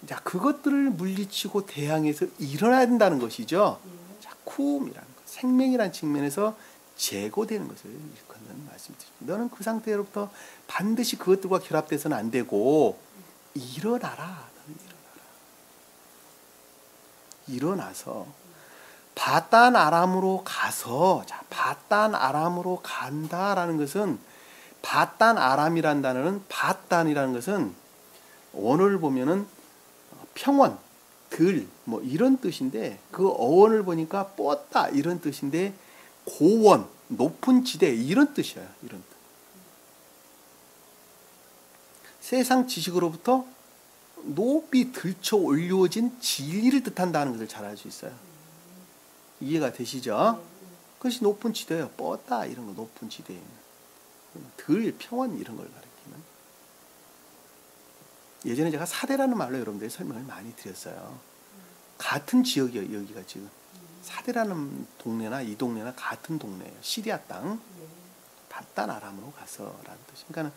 자, 그것들을 물리치고 대항해서 일어나야 된다는 것이죠. 자, 쿰이라는 것, 생명이라는 측면에서 제거되는 것을 일컫는 말씀드립니다. 너는 그 상태로부터 반드시 그것들과 결합돼서는 안 되고 일어나라. 너는 일어나서 바단 아람으로 가서, 자, 바단 아람으로 간다라는 것은, 바단 아람이라는 단어는, 바단이라는 것은 원어를 보면은 평원, 들, 뭐 이런 뜻인데, 그 어원을 보니까 뻗다 이런 뜻인데, 고원, 높은 지대 이런 뜻이에요. 이런 뜻. 세상 지식으로부터 높이 들쳐 올려진 진리를 뜻한다는 것을 잘 알 수 있어요. 이해가 되시죠? 그것이 높은 지대예요. 뻗다 이런 거 높은 지대. 들 평원 이런 걸 가리키는. 예전에 제가 사대라는 말로 여러분들이 설명을 많이 드렸어요. 같은 지역이에요. 여기가 지금. 사대라는 동네나 이 동네나 같은 동네예요. 시리아 땅. 바단 아람으로 가서라는 뜻이. 그러니까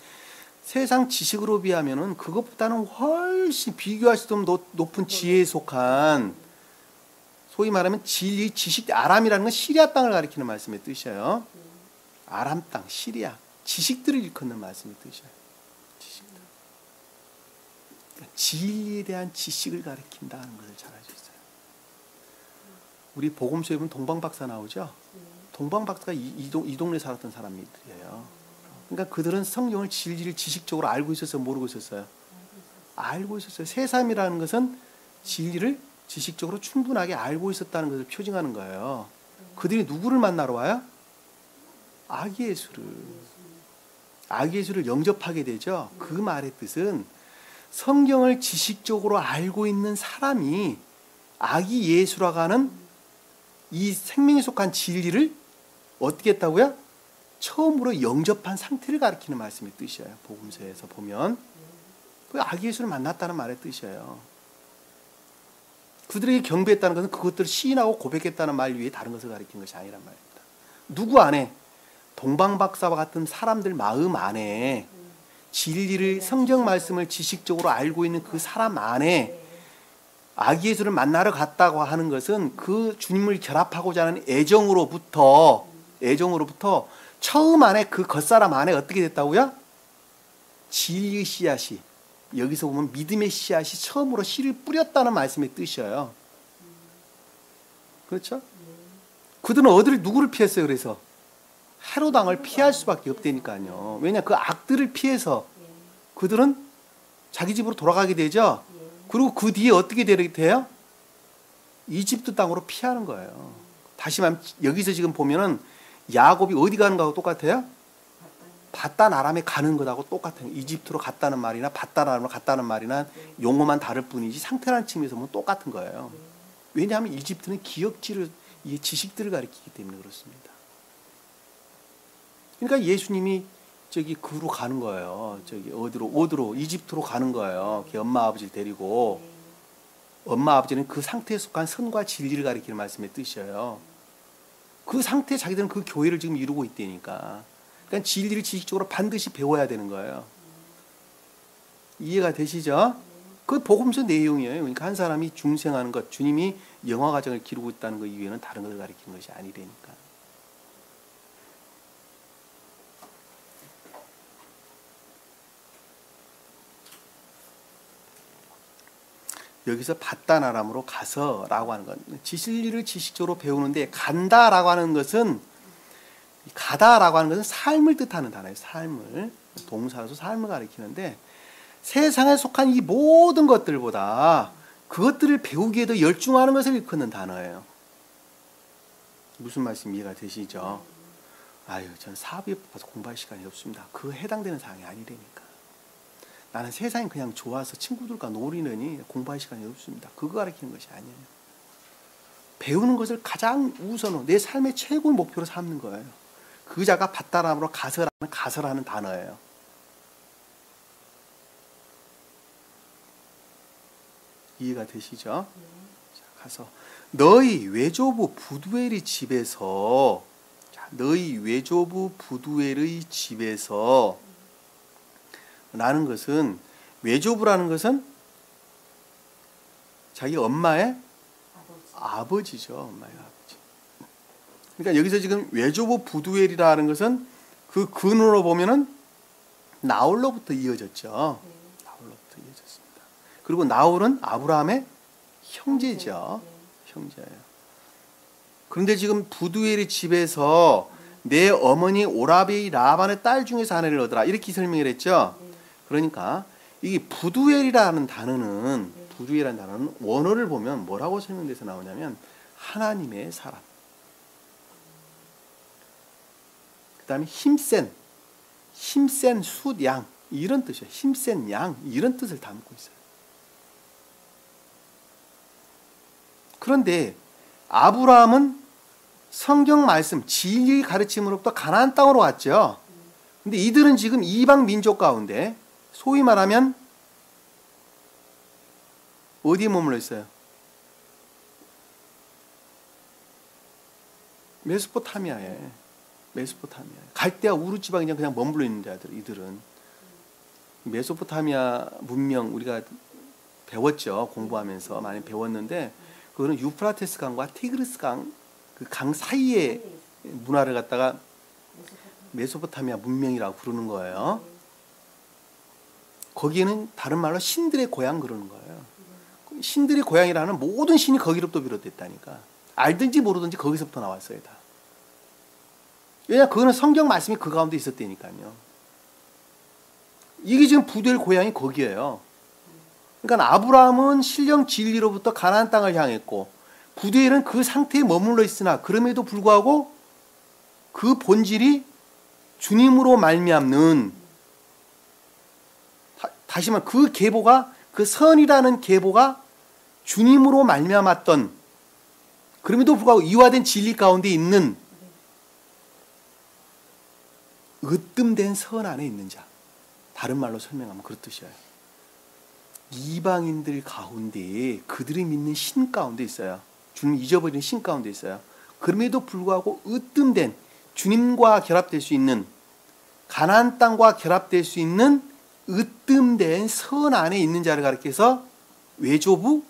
세상 지식으로 비하면은 그것보다는 훨씬 비교할 수 없는 높은 지혜에 속한, 소위 말하면 진리, 지식, 아람이라는 건 시리아 땅을 가리키는 말씀의 뜻이에요. 아람 땅, 시리아, 지식들을 일컫는 말씀의 뜻이에요. 지식들. 그러니까 진리에 대한 지식을 가리킨다는 것을 잘 알 수 있어요. 우리 복음서에 보면 동방박사 나오죠? 동방박사가 이 동네에 살았던 사람들이에요. 그러니까 그들은 성경을 진리를 지식적으로 알고 있었어요? 모르고 있었어요? 알고 있었어요. 새 삶이라는 것은 진리를 지식적으로 충분하게 알고 있었다는 것을 표징하는 거예요. 그들이 누구를 만나러 와요? 아기 예수를. 아기 예수를 영접하게 되죠. 그 말의 뜻은 성경을 지식적으로 알고 있는 사람이 아기 예수라고 하는 이 생명에 속한 진리를 어떻게 했다고요? 처음으로 영접한 상태를 가리키는 말씀의 뜻이에요. 복음서에서 보면 그 아기 예수를 만났다는 말의 뜻이에요. 그들에게 경배했다는 것은 그것들을 시인하고 고백했다는 말 위에 다른 것을 가리키는 것이 아니란 말입니다. 누구 안에? 동방박사와 같은 사람들 마음 안에 진리를, 성경 말씀을 지식적으로 알고 있는 그 사람 안에 아기 예수를 만나러 갔다고 하는 것은 그 주님을 결합하고자 하는 애정으로부터 처음 안에 그 겉사람 안에 어떻게 됐다고요? 진리의 씨앗이, 여기서 보면 믿음의 씨앗이 처음으로 씨를 뿌렸다는 말씀의 뜻이에요. 그렇죠? 그들은 어디를, 누구를 피했어요? 그래서 헤롯 왕을 피할 수밖에 없다니까요. 왜냐, 그 악들을 피해서 그들은 자기 집으로 돌아가게 되죠. 그리고 그 뒤에 어떻게 돼요? 이집트 땅으로 피하는 거예요. 다시 말하면 여기서 지금 보면은 야곱이 어디 가는 거하고 똑같아요? 바단 아람에 가는 것하고 똑같아요. 이집트로 갔다는 말이나 바단 아람으로 갔다는 말이나 용어만 다를 뿐이지 상태라는 측면에서 보면 똑같은 거예요. 왜냐하면 이집트는 기억지를, 이 지식들을 가리키기 때문에 그렇습니다. 그러니까 예수님이 저기 그로 가는 거예요. 저기 어디로 이집트로 가는 거예요. 엄마 아버지를 데리고. 엄마 아버지는 그 상태에 속한 선과 진리를 가리키는 말씀의 뜻이에요. 그 상태에 자기들은 그 교회를 지금 이루고 있다니까. 그러니까 진리를 지식적으로 반드시 배워야 되는 거예요. 이해가 되시죠? 그 복음서 내용이에요. 그러니까 한 사람이 중생하는 것, 주님이 영화 과정을 기르고 있다는 것 이외에는 다른 것을 가리키는 것이 아니라니까. 여기서 바단 아람으로 가서라고 하는 건 진리를 지식적으로 배우는데, 간다라고 하는 것은, 가다라고 하는 것은 삶을 뜻하는 단어예요. 삶을, 동사로서 삶을 가리키는데, 세상에 속한 이 모든 것들보다 그것들을 배우기에 더 열중하는 것을 일컫는 단어예요. 무슨 말씀 이해가 되시죠? 아유, 전 사업에 바빠서 공부할 시간이 없습니다. 그거 해당되는 사항이 아니라니까. 나는 세상이 그냥 좋아서 친구들과 놀이느니 공부할 시간이 없습니다. 그거 가르치는 것이 아니에요. 배우는 것을 가장 우선으로 내 삶의 최고의 목표로 삼는 거예요. 그 자가 바다람으로 가서라는 단어예요. 이해가 되시죠? 자, 가서 너희 외조부 부두엘의 집에서, 너희 외조부 부두엘의 집에서 라는 것은, 외조부라는 것은 자기 엄마의 아버지죠. 엄마의 아버지. 그러니까 여기서 지금 외조부 부두엘이라는 것은 그 근으로 보면은 나홀로부터 이어졌죠. 나홀로부터 이어졌습니다. 그리고 나홀은 아브라함의 형제죠. 형제예요. 그런데 지금 부두엘의 집에서 내 어머니 오라베의 라반의 딸 중에서 아내를 얻으라, 이렇게 설명을 했죠. 그러니까 이 부두엘이라는 단어는 원어를 보면 뭐라고 설명돼서 나오냐면 하나님의 사람, 그 다음에 힘센 숫양, 이런 뜻이에요. 힘센 양 이런 뜻을 담고 있어요. 그런데 아브라함은 성경 말씀 진리의 가르침으로부터 가나안 땅으로 왔죠. 근데 이들은 지금 이방 민족 가운데 소위 말하면 어디에 머물러 있어요? 메소포타미아에. 갈대아 우르 지방에 그냥 머물러 있는 자들 이들은. 메소포타미아 문명 우리가 배웠죠. 공부하면서 많이 배웠는데 그거는 유프라테스 강과 티그리스 강 그 강 사이의 문화를 갖다가 메소포타미아 문명이라고 부르는 거예요. 거기에는 다른 말로 신들의 고향 그러는 거예요. 신들의 고향이라는 모든 신이 거기로부터 비롯됐다니까. 알든지 모르든지 거기서부터 나왔어요 다. 왜냐 그거는 성경 말씀이 그 가운데 있었다니까요. 이게 지금 부두엘 고향이 거기에요. 그러니까 아브라함은 신령 진리로부터 가나안 땅을 향했고 부두엘은 그 상태에 머물러 있으나 그럼에도 불구하고 그 본질이 주님으로 말미암는 다시 말해 그 계보가 그 선이라는 계보가 주님으로 말미암았던 그럼에도 불구하고 이화된 진리 가운데 있는 으뜸된 선 안에 있는 자. 다른 말로 설명하면 그렇듯이에요. 이방인들 가운데 그들이 믿는 신 가운데 있어요. 주님 잊어버리는 신 가운데 있어요. 그럼에도 불구하고 으뜸된 주님과 결합될 수 있는 가나안 땅과 결합될 수 있는 으뜸된 선 안에 있는 자를 가리켜서 외조부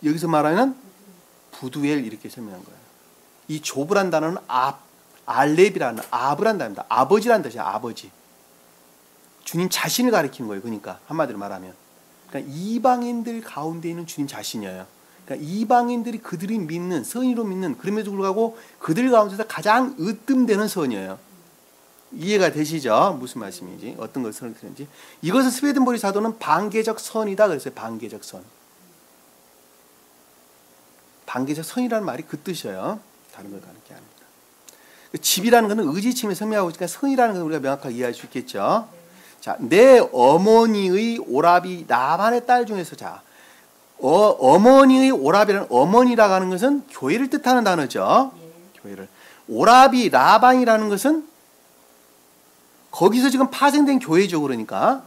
여기서 말하는 부두엘 이렇게 설명한 거예요. 이 조부란 단어는 알렙이라는 아브란 단어입니다. 아버지란 뜻이야. 아버지. 주님 자신을 가리키는 거예요. 그러니까 한마디로 말하면 그러니까 이방인들 가운데 있는 주님 자신이에요. 그러니까 이방인들이 그들이 믿는 선의로 믿는 그럼에도 불구하고 그들 가운데서 가장 으뜸되는 선이에요. 이해가 되시죠? 무슨 말씀인지 어떤 것을 설명하는지. 이것을 스웨덴보리 사도는 반계적 선이다 그랬어요. 반계적 선. 반계적 선이라는 말이 그 뜻이에요. 다른 걸 가리키지 않습니다. 집이라는 것은 의지침에 설명하고 있으니까 선이라는 것을 우리가 명확하게 이해할 수 있겠죠. 자, 내 어머니의 오라비 라반의 딸 중에서 자, 어머니의 오라비라는 어머니라고 하는 것은 교회를 뜻하는 단어죠. 교회를. 오라비 라반이라는 것은 거기서 지금 파생된 교회죠. 그러니까.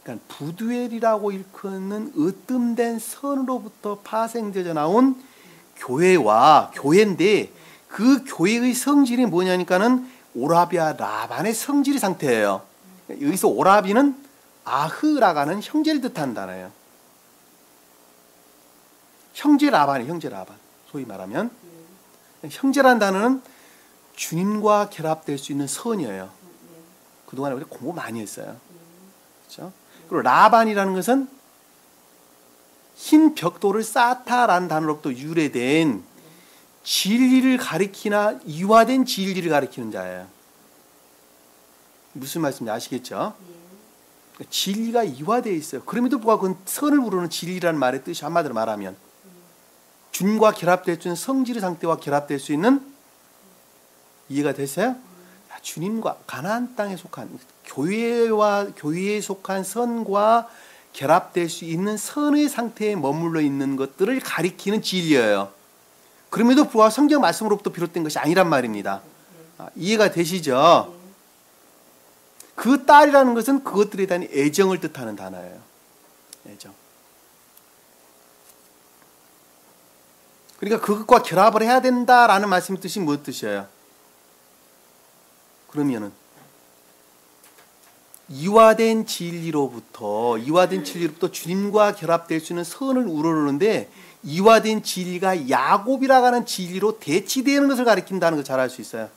그러니까 부두엘이라고 일컫는 으뜸된 선으로부터 파생되어 나온 교회와 교회인데 그 교회의 성질이 뭐냐니까는 오라비와 라반의 성질의 상태예요. 여기서 오라비는 아흐라고 하는 형제를 뜻하는 단어예요. 형제 라반이에요. 형제 라반. 소위 말하면 형제라는 단어는 주님과 결합될 수 있는 선이에요. 그동안에 우리 공부 많이 했어요. 그렇죠? 그리고 라반이라는 것은 흰 벽돌을 쌓다라는 단어로부터 유래된 진리를 가리키나 이화된 진리를 가리키는 자예요. 무슨 말씀인지 아시겠죠? 그러니까 진리가 이화되어 있어요. 그럼에도 불구하고 그건 선을 부르는 진리라는 말의 뜻이 한마디로 말하면 주님과 결합될 수 있는 성질의 상태와 결합될 수 있는 이해가 되세요? 주님과 가나안 땅에 속한 교회에 속한 선과 결합될 수 있는 선의 상태에 머물러 있는 것들을 가리키는 진리예요. 그럼에도 불구하고 성경 말씀으로부터 비롯된 것이 아니란 말입니다. 이해가 되시죠? 그 딸이라는 것은 그것들에 대한 애정을 뜻하는 단어예요. 애정. 그러니까 그것과 결합을 해야 된다라는 말씀의 뜻이 무슨 뜻이에요? 그러면은 이화된 진리로부터 주님과 결합될 수 있는 선을 우러르는데 이화된 진리가 야곱이라고 하는 진리로 대치되는 것을 가리킨다는 걸 잘 알 수 있어요.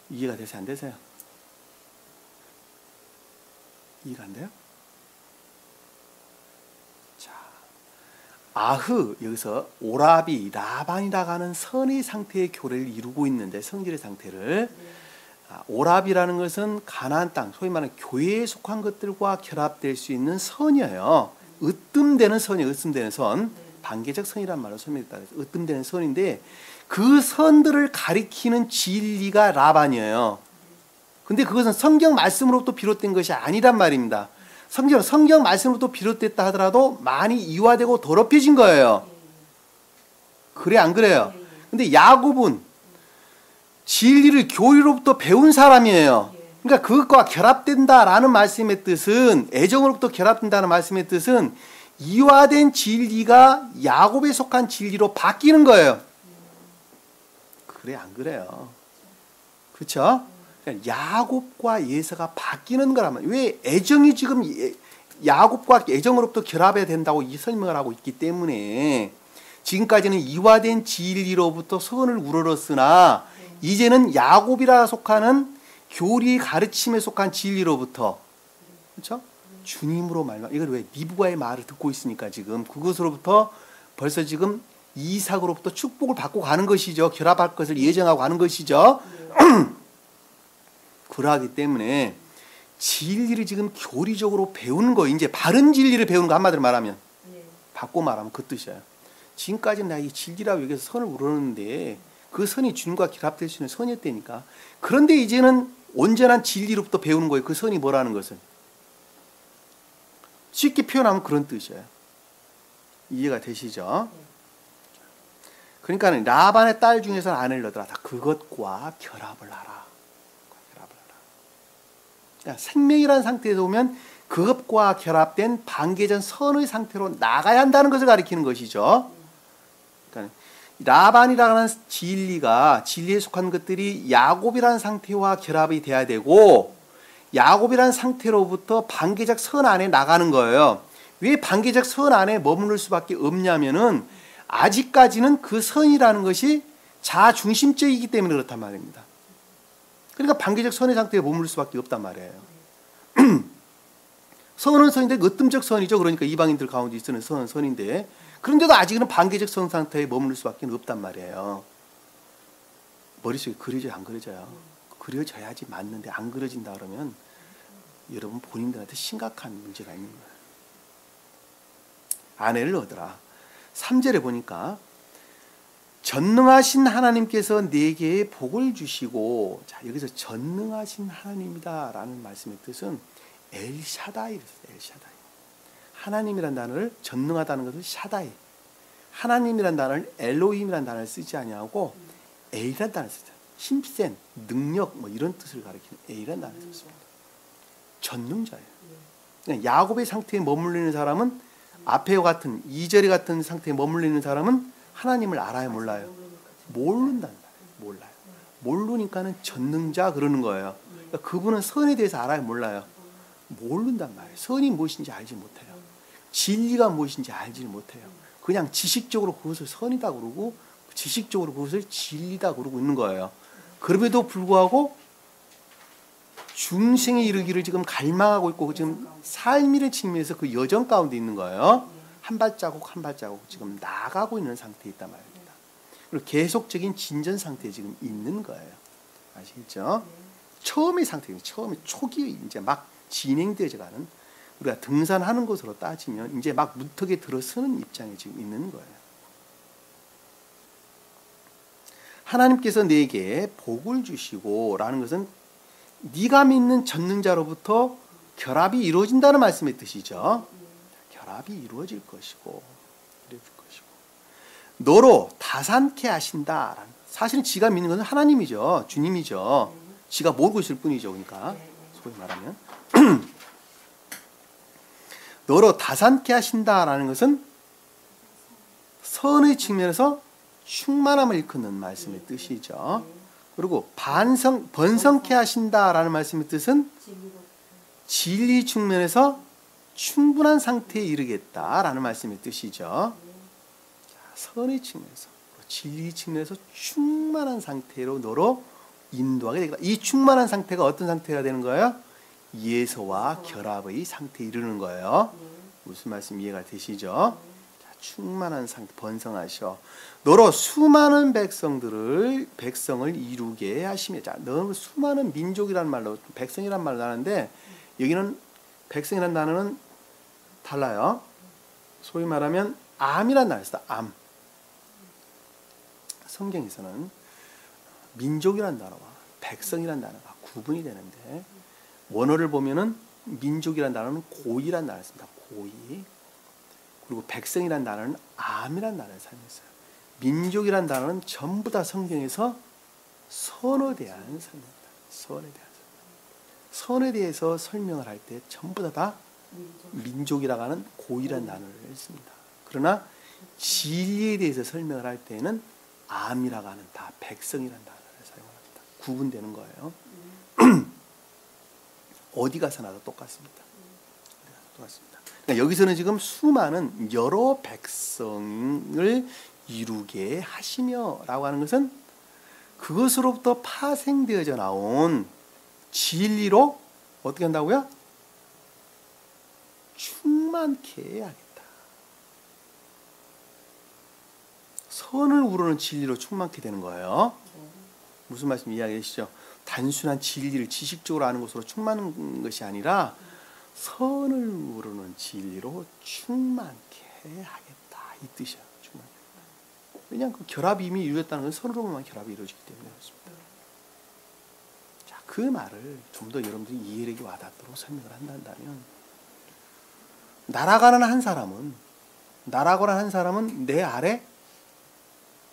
이해가 되세요? 안 되세요? 이해가 안 돼요? 자, 아흐 여기서 오라비 라반이라고 하는 선의 상태의 교례를 이루고 있는데 성질의 상태를 오라비라는 것은 가나안 땅 소위 말하는 교회에 속한 것들과 결합될 수 있는 선이에요. 으뜸되는 선이에요. 으뜸되는 선. 반계적 선이란 말로 설명했다. 으뜸되는 선인데 그 선들을 가리키는 진리가 라반이에요. 근데 그것은 성경 말씀으로부터 비롯된 것이 아니란 말입니다. 성경 말씀으로부터 비롯됐다 하더라도 많이 이화되고 더럽혀진 거예요. 그래 안 그래요? 근데 야곱은 진리를 교리로부터 배운 사람이에요. 그러니까 그것과 결합된다라는 말씀의 뜻은, 애정으로부터 결합된다는 말씀의 뜻은 이화된 진리가 야곱에 속한 진리로 바뀌는 거예요. 그래 안 그래요? 그렇죠? 그러니까 야곱과 예서가 바뀌는 거라면, 왜 애정이 지금 야곱과 애정으로부터 결합해야 된다고 이 설명을 하고 있기 때문에, 지금까지는 이화된 진리로부터 선을 우러렀으나 이제는 야곱이라 속하는 교리의 가르침에 속한 진리로부터, 그렇죠? 주님으로 말만, 이걸 왜 미브가의 말을 듣고 있으니까 지금 그것으로부터 벌써 지금 이삭으로부터 축복을 받고 가는 것이죠. 결합할 것을 예정하고 가는 것이죠. 그러하기 때문에 진리를 지금 교리적으로 배우는 거예요. 이제 바른 진리를 배우는 거, 한마디로 말하면, 바꿔 말하면 그 뜻이에요. 지금까지는 내가 이 진리라고 여기서 선을 우러렀는데 그 선이 주님과 결합될 수 있는 선이었다니까. 그런데 이제는 온전한 진리로부터 배우는 거예요. 그 선이 뭐라는 것은. 쉽게 표현하면 그런 뜻이에요. 이해가 되시죠? 그러니까 라반의 딸 중에서는 아내를 얻어라. 다 그것과 결합을 하라. 그러니까 생명이라는 상태에서 보면 그것과 결합된 반개전 선의 상태로 나가야 한다는 것을 가리키는 것이죠. 그러니까 라반이라는 진리가, 진리에 속한 것들이 야곱이라는 상태와 결합이 돼야 되고, 야곱이라는 상태로부터 반개적 선 안에 나가는 거예요. 왜 반개적 선 안에 머무를 수밖에 없냐면은 아직까지는 그 선이라는 것이 자중심적이기 때문에 그렇단 말입니다. 그러니까 반개적 선의 상태에 머무를 수밖에 없단 말이에요. 선은 선인데 으뜸적 선이죠. 그러니까 이방인들 가운데 있는 선은 선인데, 그런데도 아직은 반개적 선 상태에 머무를 수밖에 없단 말이에요. 머릿속에 그려져요, 안 그려져요? 그려져야지 맞는데 안 그려진다 그러면 여러분 본인들한테 심각한 문제가 있는 거예요. 아내를 얻으라. 3절에 보니까 전능하신 하나님께서 네게 복을 주시고, 자, 여기서 전능하신 하나님이다 라는 말씀의 뜻은 엘샤다이, 엘샤다이. 하나님이란 단어를, 전능하다는 것을 샤다이, 하나님이란 단어를 엘로힘이란 단어를 쓰지 아니하고 엘이란 단어를 쓰죠. 힘센, 능력, 뭐 이런 뜻을 가리키는 엘이란 단어를 썼습니다. 전능자예요. 그러니까 야곱의 상태에 머물리는 사람은, 앞에와 같은 2절에 같은 상태에 머물리는 사람은 하나님을 알아요, 몰라요? 모른단 말이에요. 몰라요. 모르니까는 전능자 그러는 거예요. 그러니까 그분은 선에 대해서 알아요, 몰라요? 모른단 말이에요. 선이 무엇인지 알지 못해요. 진리가 무엇인지 알지 못해요. 그냥 지식적으로 그것을 선이다 그러고, 지식적으로 그것을 진리다 그러고 있는 거예요. 그럼에도 불구하고 중생에 이르기를 지금 갈망하고 있고, 지금 삶이라는 측면에서 그 여정 가운데 있는 거예요. 한 발자국 한 발자국 지금 나가고 있는 상태에 있단 말입니다. 그리고 계속적인 진전 상태에 지금 있는 거예요. 아시겠죠? 처음의 상태예요. 처음에 초기 이제 막 진행되어져 가는, 우리가 등산하는 것으로 따지면 이제 막 무턱에 들어서는 입장에 지금 있는 거예요. 하나님께서 내게 복을 주시고 라는 것은 네가 믿는 전능자로부터 결합이 이루어진다는 말씀의 뜻이죠. 결합이 이루어질 것이고, 너로 다산케 하신다. 사실은 지가 믿는 것은 하나님이죠. 주님이죠. 지가 모르고 있을 뿐이죠. 그러니까 소위 말하면 너로 다산케 하신다라는 것은 선의 측면에서 충만함을 일컫는 말씀의 뜻이죠. 그리고 번성케 하신다라는 말씀의 뜻은 진리 측면에서 충분한 상태에 이르겠다라는 말씀의 뜻이죠. 선의 측면에서, 진리 측면에서 충만한 상태로 너로 인도하게 되겠다. 이 충만한 상태가 어떤 상태가 되는 거예요? 예서와 결합의 상태에 이르는 거예요. 무슨 말씀 이해가 되시죠? 자, 충만한 상태, 번성하셔. 너로 수많은 백성을 이루게 하시며. 자, 너는 수많은 민족이라는 말로, 백성이라는 말로 나는데, 여기는 백성이라는 단어는 달라요. 소위 말하면 암이라는 단어가 있어요. 암. 성경에서는 민족이라는 단어와 백성이라는 단어가 구분이 되는데 원어를 보면은 민족이라는 단어는 고이라는 단어를 씁니다. 고이. 그리고 백성이라는 단어는 암이라는 단어를 사용했어요. 민족이라는 단어는 전부 다 성경에서 선에 대한 설명입니다. 선에 대한 설명. 선에 대해서 설명을 할 때 전부 다 민족이라고 하는 고이라는 단어를 씁니다. 그러나 진리에 대해서 설명을 할 때는 암이라고 하는 다 백성이라는 단어를 사용합니다. 구분되는 거예요. 어디 가서나도 똑같습니다. 똑같습니다. 그러니까 여기서는 지금 수많은 여러 백성을 이루게 하시며라고 하는 것은 그것으로부터 파생되어져 나온 진리로 어떻게 한다고요? 충만케 해야겠다. 선을 우러는 진리로 충만케 되는 거예요. 무슨 말씀 이해하시죠? 단순한 진리를 지식적으로 아는 것으로 충만한 것이 아니라 선을 우러는 진리로 충만케 하겠다. 이 뜻이야. 충만케. 왜냐하면 그 결합이 이미 이루어졌다는 건 선으로만 결합이 이루어지기 때문에 그렇습니다. 자, 그 말을 좀 더 여러분들이 이해력이 와닿도록 설명을 한다면 나라가는 한 사람은 내 아래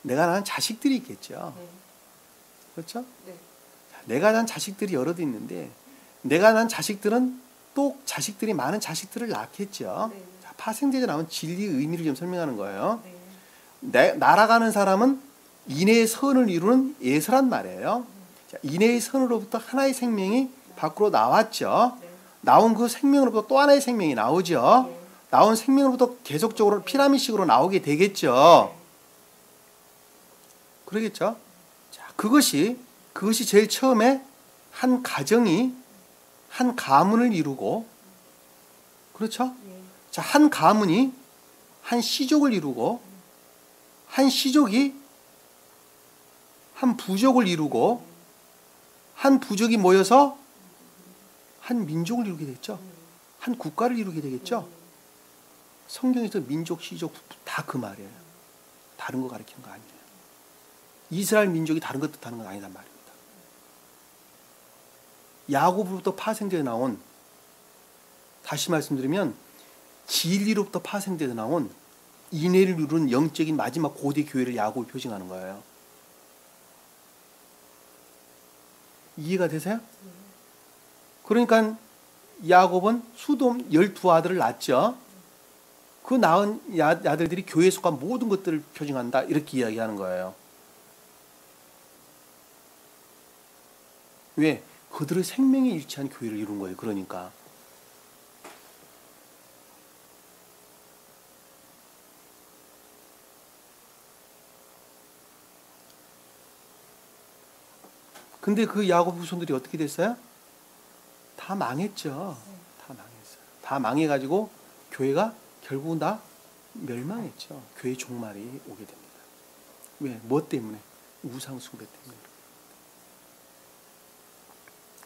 내가 낳은 자식들이 있겠죠. 그렇죠? 네. 내가 낳은 자식들이 여럿 있는데 내가 낳은 자식들은 또 자식들이 많은 자식들을 낳겠죠. 네. 자, 파생되지 나온 진리의 의미를 좀 설명하는 거예요. 네. 날아가는 사람은 인해의 선을 이루는 예서란 말이에요. 자, 인해의 선으로부터 하나의 생명이 밖으로 나왔죠. 네. 나온 그 생명으로부터 또 하나의 생명이 나오죠. 네. 나온 생명으로부터 계속적으로 피라미드식으로 나오게 되겠죠. 그러겠죠. 자, 그것이 제일 처음에 한 가정이 한 가문을 이루고, 그렇죠? 네. 자, 한 가문이 한 시족을 이루고, 한 시족이 한 부족을 이루고, 한 부족이 모여서 한 민족을 이루게 되겠죠. 한 국가를 이루게 되겠죠. 성경에서 민족, 시족 다 그 말이에요. 다른 거 가르치는 거 아니에요. 이스라엘 민족이 다른 것 뜻하는 건 아니란 말입니다. 야곱으로부터 파생되어 나온, 다시 말씀드리면 진리로부터 파생되어 나온 인해를 이루는 영적인 마지막 고대 교회를 야곱이 표징하는 거예요. 이해가 되세요? 그러니까 야곱은 수돔 12아들을 낳았죠. 그 낳은 아들들이 교회에 속한 모든 것들을 표징한다, 이렇게 이야기하는 거예요. 왜? 그들의 생명에 일치한 교회를 이룬 거예요. 그러니까. 근데 그 야곱 후손들이 어떻게 됐어요? 다 망했죠. 다 망했어요. 다 망해가지고 교회가 결국은 다 멸망했죠. 교회 종말이 오게 됩니다. 왜? 뭐 때문에? 우상 숭배 때문에.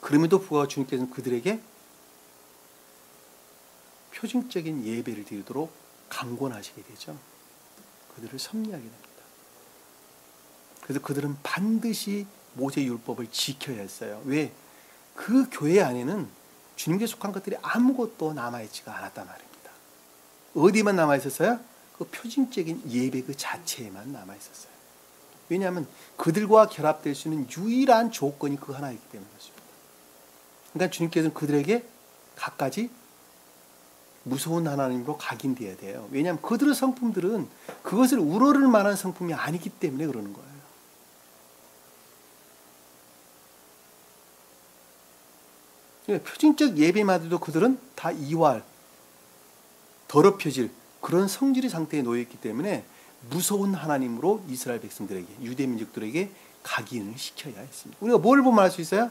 그럼에도 불구하고 주님께서는 그들에게 표징적인 예배를 드리도록 강권하시게 되죠. 그들을 섭리하게 됩니다. 그래서 그들은 반드시 모세 율법을 지켜야 했어요. 왜? 그 교회 안에는 주님께 속한 것들이 아무것도 남아있지가 않았단 말입니다. 어디만 남아있었어요? 그 표징적인 예배 그 자체에만 남아있었어요. 왜냐하면 그들과 결합될 수 있는 유일한 조건이 그 하나이기 때문에 그렇습니다. 그러니까 주님께서는 그들에게 갖가지 무서운 하나님으로 각인되어야 돼요. 왜냐하면 그들의 성품들은 그것을 우러를 만한 성품이 아니기 때문에 그러는 거예요. 표징적 예배마저도 그들은 다 이활, 더럽혀질 그런 성질의 상태에 놓여있기 때문에 무서운 하나님으로 이스라엘 백성들에게, 유대 민족들에게 각인을 시켜야 했습니다. 우리가 뭘 보면 알 수 있어요?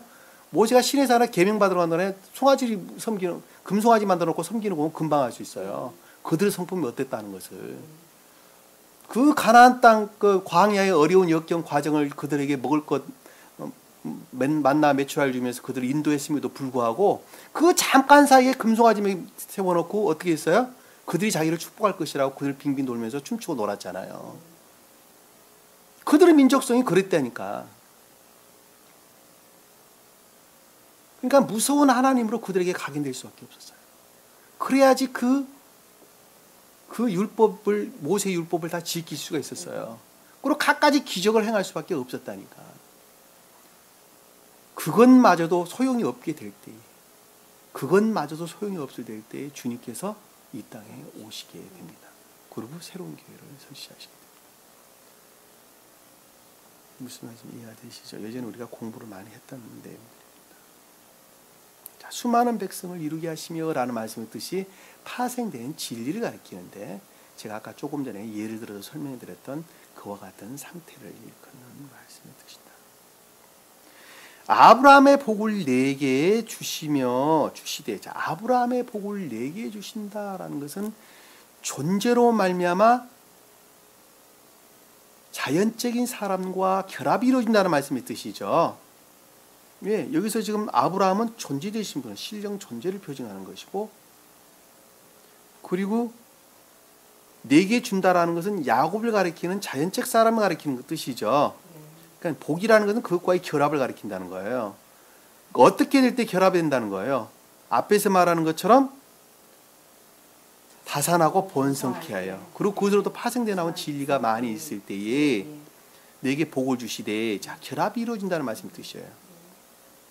모세가 신의 산에 계명받으러 간 don에 송아지를 섬기는, 금송아지 만들어 놓고 섬기는 거 보면 금방 알 수 있어요. 그들의 성품이 어땠다는 것을. 그 가나안 땅 그 광야의 어려운 역경 과정을 그들에게 먹을 것 만나 매출알 주면서 그들을 인도했음에도 불구하고 그 잠깐 사이에 금송아지 세워놓고 어떻게 했어요? 그들이 자기를 축복할 것이라고 그들 빙빙 돌면서 춤추고 놀았잖아요. 그들의 민족성이 그랬다니까. 그러니까 무서운 하나님으로 그들에게 각인될 수밖에 없었어요. 그래야지 그 율법을, 모세 율법을 다 지킬 수가 있었어요. 그리고 갖가지 기적을 행할 수밖에 없었다니까. 그것마저도 소용이 없게 될 때에, 그것마저도 소용이 없을 때에 주님께서 이 땅에 오시게 됩니다. 그리고 새로운 교회를 설치하시게 됩니다. 무슨 말씀 이해가 되시죠? 예전에 우리가 공부를 많이 했던 내용들입니다. 자, 수많은 백성을 이루게 하시며 라는 말씀의 뜻이 파생된 진리를 가리키는데, 제가 아까 조금 전에 예를 들어서 설명해 드렸던 그와 같은 상태를 일컫는 말씀의 뜻이다. 아브라함의 복을 내게 주시며 주시되, 자, 아브라함의 복을 내게 주신다라는 것은 존재로 말미암아 자연적인 사람과 결합이 이루어진다는 말씀의 뜻이죠. 예, 여기서 지금 아브라함은 존재되신 분, 신령 존재를 표징하는 것이고, 그리고 내게 준다라는 것은 야곱을 가리키는 자연적 사람을 가리키는 뜻이죠. 그러니까 복이라는 것은 그것과의 결합을 가리킨다는 거예요. 어떻게 될 때 결합이 된다는 거예요? 앞에서 말하는 것처럼 다산하고 번성케 하여, 그리고 그것으로부터 파생되어 나온 진리가 많이 있을 때에 내게 복을 주시되, 자, 결합이 이루어진다는 말씀의 뜻이에요.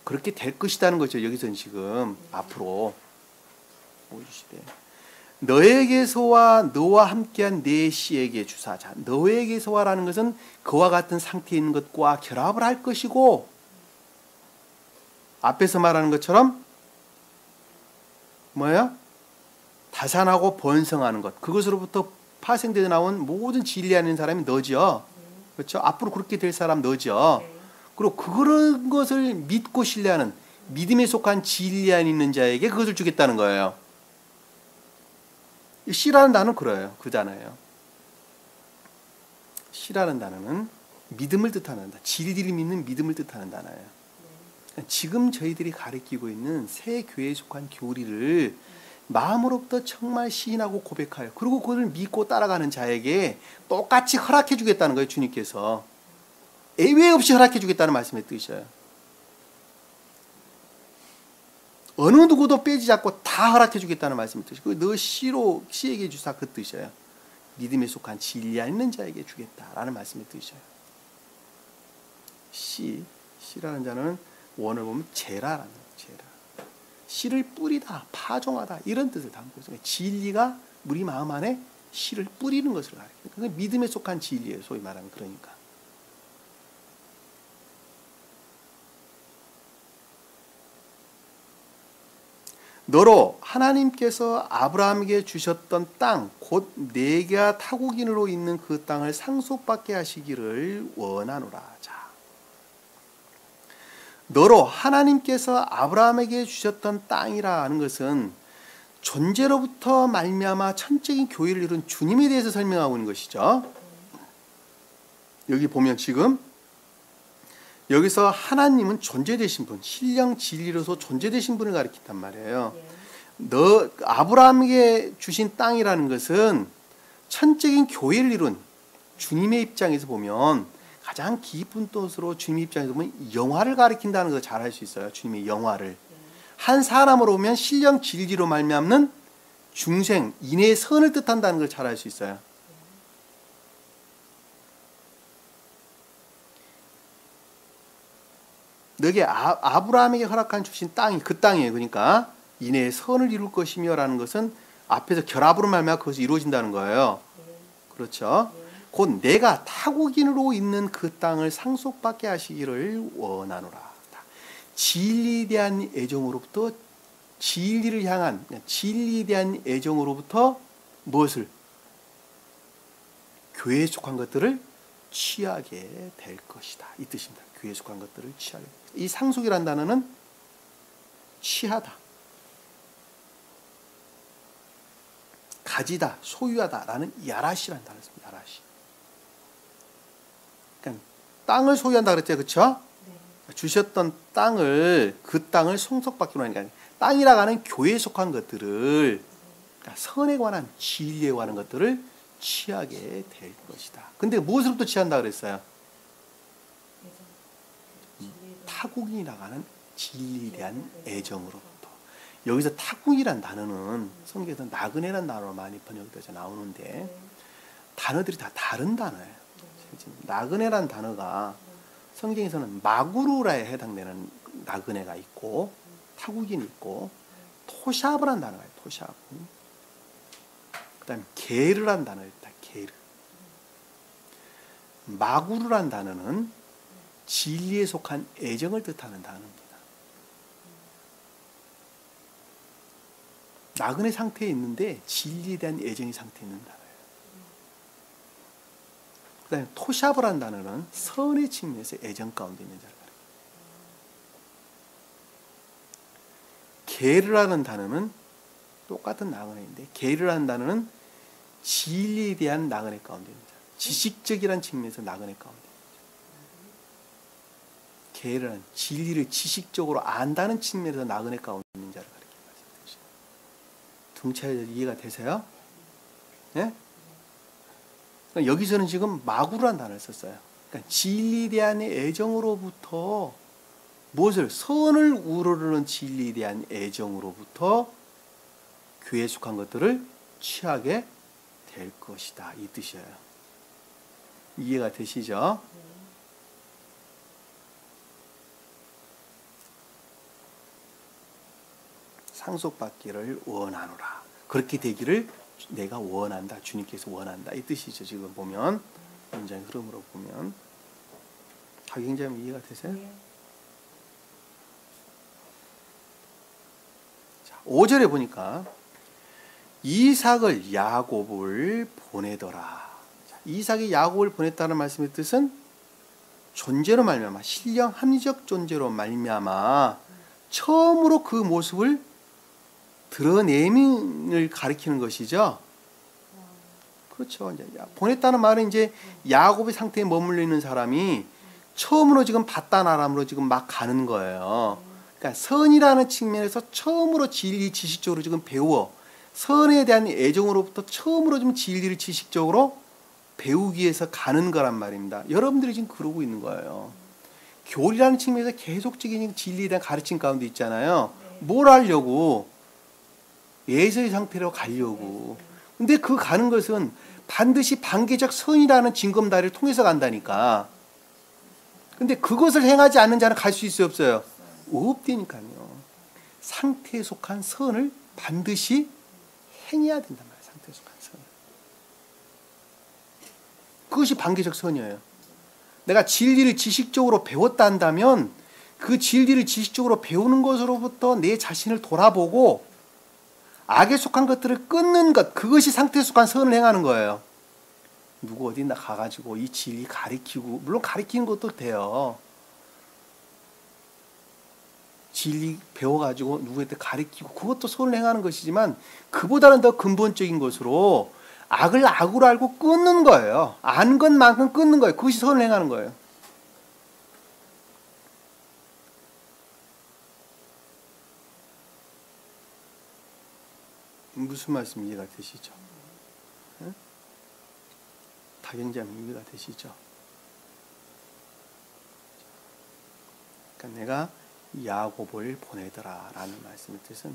그렇게 될 것이라는 거죠. 여기서는 지금 앞으로 복을 주시되, 너에게서와 너와 함께한 내 씨에게 주사. 자, 너에게서와라는 것은 그와 같은 상태에 있는 것과 결합을 할 것이고, 앞에서 말하는 것처럼 뭐예요? 다산하고 번성하는 것, 그것으로부터 파생되어 나온 모든 진리하는 사람이 너죠. 그렇죠? 앞으로 그렇게 될 사람 너죠. 그리고 그런 것을 믿고 신뢰하는, 믿음에 속한 진리 안에 있는 자에게 그것을 주겠다는 거예요. 씨라는 단어는 그래요. 그잖아요. 씨라는 단어는 믿음을 뜻하는 단어, 진리를 믿는 믿음을 뜻하는 단어예요. 지금 저희들이 가리키고 있는 새 교회에 속한 교리를 마음으로부터 정말 시인하고 고백하여, 그리고 그걸 믿고 따라가는 자에게 똑같이 허락해 주겠다는 거예요. 주님께서 예외 없이 허락해 주겠다는 말씀의 뜻이에요. 어느 누구도 빼지 않고 다 허락해 주겠다는 말씀의 뜻이고, 너 씨에게 주사, 그 뜻이에요. 믿음에 속한 진리 안 있는 자에게 주겠다라는 말씀의 뜻이에요. 씨라는 자는 원을 보면 제라라는 거예요. 제라. 씨를 뿌리다, 파종하다, 이런 뜻을 담고 있어요. 진리가 우리 마음 안에 씨를 뿌리는 것을 가리켜요. 그게 믿음에 속한 진리예요. 소위 말하면. 그러니까 너로 하나님께서 아브라함에게 주셨던 땅, 곧 내가 타국인으로 있는 그 땅을 상속받게 하시기를 원하노라. 자, 너로 하나님께서 아브라함에게 주셨던 땅이라는 것은 존재로부터 말미암아 천적인 교회를 이룬 주님에 대해서 설명하고 있는 것이죠. 여기 보면 지금 여기서 하나님은 존재되신 분, 신령 진리로서 존재되신 분을 가리킨단 말이에요. 너 아브라함에게 주신 땅이라는 것은 천적인 교회를 이룬 주님의 입장에서 보면, 가장 깊은 뜻으로 주님 입장에서 보면 영화를 가리킨다는 걸 잘 알 수 있어요. 주님의 영화를. 한 사람으로 보면 신령 진리로 말미암는 중생, 인의 선을 뜻한다는 걸 잘 알 수 있어요. 너에게 아브라함에게 허락한 주신 땅이 그 땅이에요. 그러니까 인의 선을 이룰 것이며 라는 것은 앞에서 결합으로 말미암아 그것이 이루어진다는 거예요. 그렇죠? 곧 내가 타국인으로 있는 그 땅을 상속받게 하시기를 원하노라. 진리에 대한 애정으로부터, 진리를 향한, 진리에 대한 애정으로부터 무엇을? 교회에 속한 것들을 취하게 될 것이다. 이 뜻입니다. 교회에 속한 것들을 취하게 될 것이다. 이 상속이라는 단어는 취하다, 가지다, 소유하다라는 야라시라는 단어입니다. 야라시. 그러니까 땅을 소유한다 그랬죠, 그렇죠? 네. 주셨던 땅을, 그 땅을 상속받기로 하니까 땅이라고 하는 교회에 속한 것들을, 그러니까 선에 관한, 진리에 관한 것들을 취하게 될 것이다. 근데 무엇으로부터 취한다 그랬어요? 타국인이라고 하는 진리에 대한 애정으로부터. 여기서 타국이란 단어는 성경에서 나그네란 단어로 많이 번역돼서 나오는데 단어들이 다 다른 단어예요. 나그네란 단어가 성경에서는 마구루라에 해당되는 나그네가 있고 타국인이 있고 토샤브란 단어가 있어요. 토샤브. 그 다음에 게르란 단어가 있다. 게르. 마구루란 단어는 진리에 속한 애정을 뜻하는 단어입니다. 나그네 상태에 있는데 진리에 대한 애정이 상태에 있는 단어예요. 그 다음에 토샤브란 단어는 선의 측면에서 애정 가운데 있는 자를 가리킵니다. 게르라는 단어는 똑같은 나그네인데 게르라는 단어는 진리에 대한 나그네 가운데 있는 자, 지식적이라는 측면에서 나그네 가운데 있는 자. 게르라는 진리를 지식적으로 안다는 측면에서 나그네 가운데 있는 자를 가리킵니다. 등차에 이해가 되세요? 네? 그러니까 여기서는 지금 마구라는 단어를 썼어요. 그러니까 진리에 대한 애정으로부터 무엇을? 선을 우러르는 진리에 대한 애정으로부터 교회에 속한 것들을 취하게 될 것이다. 이 뜻이에요. 이해가 되시죠? 상속받기를 원하노라. 그렇게 되기를 내가 원한다. 주님께서 원한다. 이 뜻이죠. 지금 보면 문장의 흐름으로 보면 다 굉장히 이해가 되세요? 자, 5절에 보니까 이삭을 야곱을 보내더라. 자, 이삭이 야곱을 보냈다는 말씀의 뜻은 존재로 말미암아 신령 합리적 존재로 말미암아 처음으로 그 모습을 드러내민을 가리키는 것이죠. 그렇죠. 이제 보냈다는 말은 이제 야곱의 상태에 머물러 있는 사람이 처음으로 지금 바단 아람으로 지금 막 가는 거예요. 그러니까 선이라는 측면에서 처음으로 진리 지식적으로 지금 배워 선에 대한 애정으로부터 처음으로 좀 진리를 지식적으로 배우기 위해서 가는 거란 말입니다. 여러분들이 지금 그러고 있는 거예요. 교리라는 측면에서 계속적인 진리에 대한 가르침 가운데 있잖아요. 뭘 하려고? 예서의 상태로 가려고. 근데 그 가는 것은 반드시 반개적 선이라는 징검다리를 통해서 간다니까. 근데 그것을 행하지 않는 자는 갈 수 있어요, 없어요? 없다니까요. 상태에 속한 선을 반드시 행해야 된단 말이에요. 상태에 속한 선. 그것이 반개적 선이에요. 내가 진리를 지식적으로 배웠다 한다면 그 진리를 지식적으로 배우는 것으로부터 내 자신을 돌아보고 악에 속한 것들을 끊는 것, 그것이 상태에 속한 선을 행하는 거예요. 누구 어디 가가지고 이 진리 가리키고, 물론 가리키는 것도 돼요. 진리 배워가지고 누구한테 가리키고 그것도 선을 행하는 것이지만 그보다는 더 근본적인 것으로 악을 악으로 알고 끊는 거예요. 아는 것만큼 끊는 거예요. 그것이 선을 행하는 거예요. 무슨 말씀 이해가 되시죠? 네? 다경자님 이해가 되시죠? 그러니까 내가 야곱을 보내더라 라는 말씀의 뜻은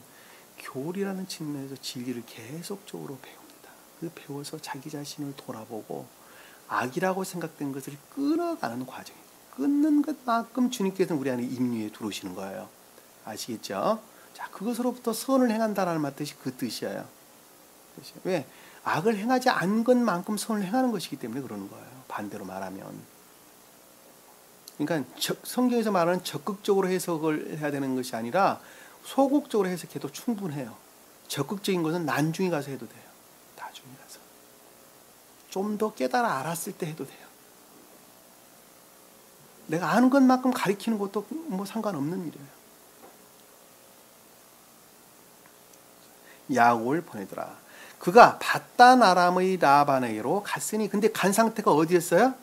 교리라는 측면에서 진리를 계속적으로 배웁니다. 그 배워서 자기 자신을 돌아보고 악이라고 생각된 것을 끊어가는 과정이에요. 끊는 것만큼 주님께서는 우리 안에 임의에 들어오시는 거예요. 아시겠죠? 자, 그것으로부터 선을 행한다라는 뜻이 그 뜻이에요. 왜? 악을 행하지 않은 것만큼 선을 행하는 것이기 때문에 그러는 거예요. 반대로 말하면. 그러니까 성경에서 말하는 적극적으로 해석을 해야 되는 것이 아니라 소극적으로 해석해도 충분해요. 적극적인 것은 나중에 가서 해도 돼요. 나중에 가서. 좀 더 깨달아 알았을 때 해도 돼요. 내가 아는 것만큼 가리키는 것도 뭐 상관없는 일이에요. 야곱을 보내더라. 그가 바단 아람의 라반에게로 갔으니, 근데 간 상태가 어디였어요?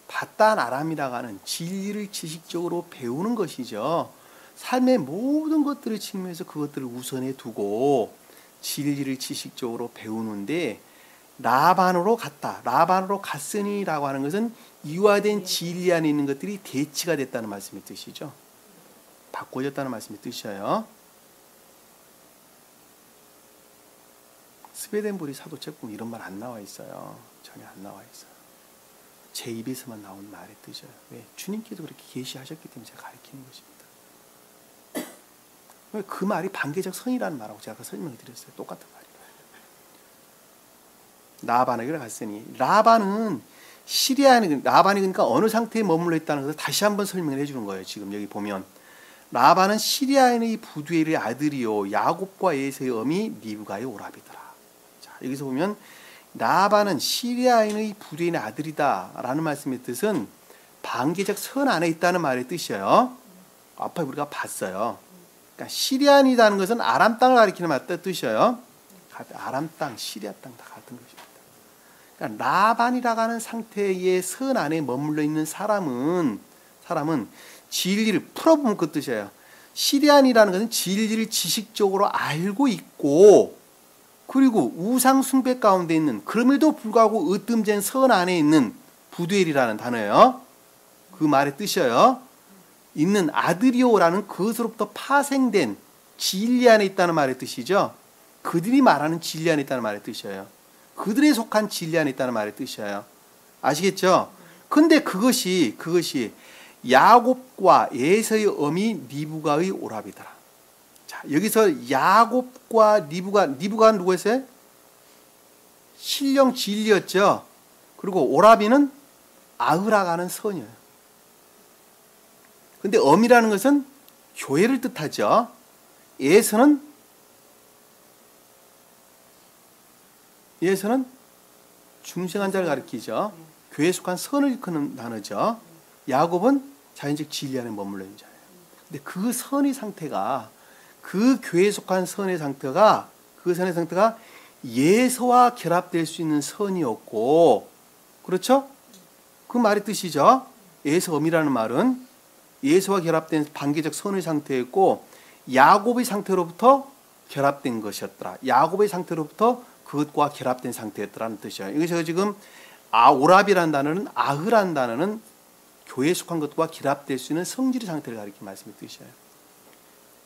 바단 아람이라고 하는 진리를 지식적으로 배우는 것이죠. 삶의 모든 것들을 측면에서 그것들을 우선에 두고 진리를 지식적으로 배우는데 라반으로 갔다. 라반으로 갔으니라고 하는 것은 이화된 진리 안에 있는 것들이 대치가 됐다는 말씀의 뜻이죠. 바꿔졌다는 말씀이 뜻이에요. 스웨덴보리 사도책봉 이런 말 안 나와 있어요. 전혀 안 나와 있어요. 제 입에서만 나온 말의 뜻이에요. 왜? 주님께도 그렇게 계시하셨기 때문에 제가 가르치는 것입니다. 그 말이 반개적 선이라는 말하고 제가 설명을 드렸어요. 똑같은 말이에요. 라반에게 갔으니 라반이 그러니까 어느 상태에 머물러 있다는 것을 다시 한번 설명을 해주는 거예요. 지금 여기 보면 라반은 시리아인의 부두엘의 아들이요 야곱과 에서의 어미 리브가의 오라비더라. 자, 여기서 보면 라반은 시리아인의 부두엘의 아들이다라는 말씀의 뜻은 반개적 선 안에 있다는 말의 뜻이에요. 앞에 우리가 봤어요. 그러니까 시리아인이라는 것은 아람 땅을 가리키는 뜻이에요. 아람 땅, 시리아 땅 다 같은 것입니다. 그러니까 라반이라고 하는 상태의 선 안에 머물러 있는 사람은 진리를 풀어보면 그 뜻이에요. 시리안이라는 것은 진리를 지식적으로 알고 있고 그리고 우상 숭배 가운데 있는 그럼에도 불구하고 으뜸된 선 안에 있는 부두엘이라는 단어예요. 그 말의 뜻이에요. 있는 아들이오라는 그것으로부터 파생된 진리 안에 있다는 말의 뜻이죠. 그들이 말하는 진리 안에 있다는 말의 뜻이에요. 그들에 속한 진리 안에 있다는 말의 뜻이에요. 아시겠죠? 근데 그것이 야곱과 에서의 어미 리브가의 오라비더라. 자, 여기서 야곱과 리브가 누구였어요? 신령 진리였죠. 그리고 오라비는 아흐라가는 선이에요. 근데 어미라는 것은 교회를 뜻하죠. 에서는 중생한 자를 가리키죠. 교회에 속한 선을 일컫는 단어죠. 야곱은 자연적 진리 안에 머물러 있는 자예요. 근데 그 선의 상태가 그 교회에 속한 선의 상태가 예서와 결합될 수 있는 선이었고, 그렇죠? 그 말의 뜻이죠. 예서엄이라는 말은 예서와 결합된 반개적 선의 상태였고 야곱의 상태로부터 결합된 것이었더라. 야곱의 상태로부터 그것과 결합된 상태였더라는 뜻이에요. 여기서 지금 오라비라는 단어는 아흐라는 단어는 교회에 속한 것과 결합될 수 있는 성질의 상태를 가리키는 말씀의 뜻이에요.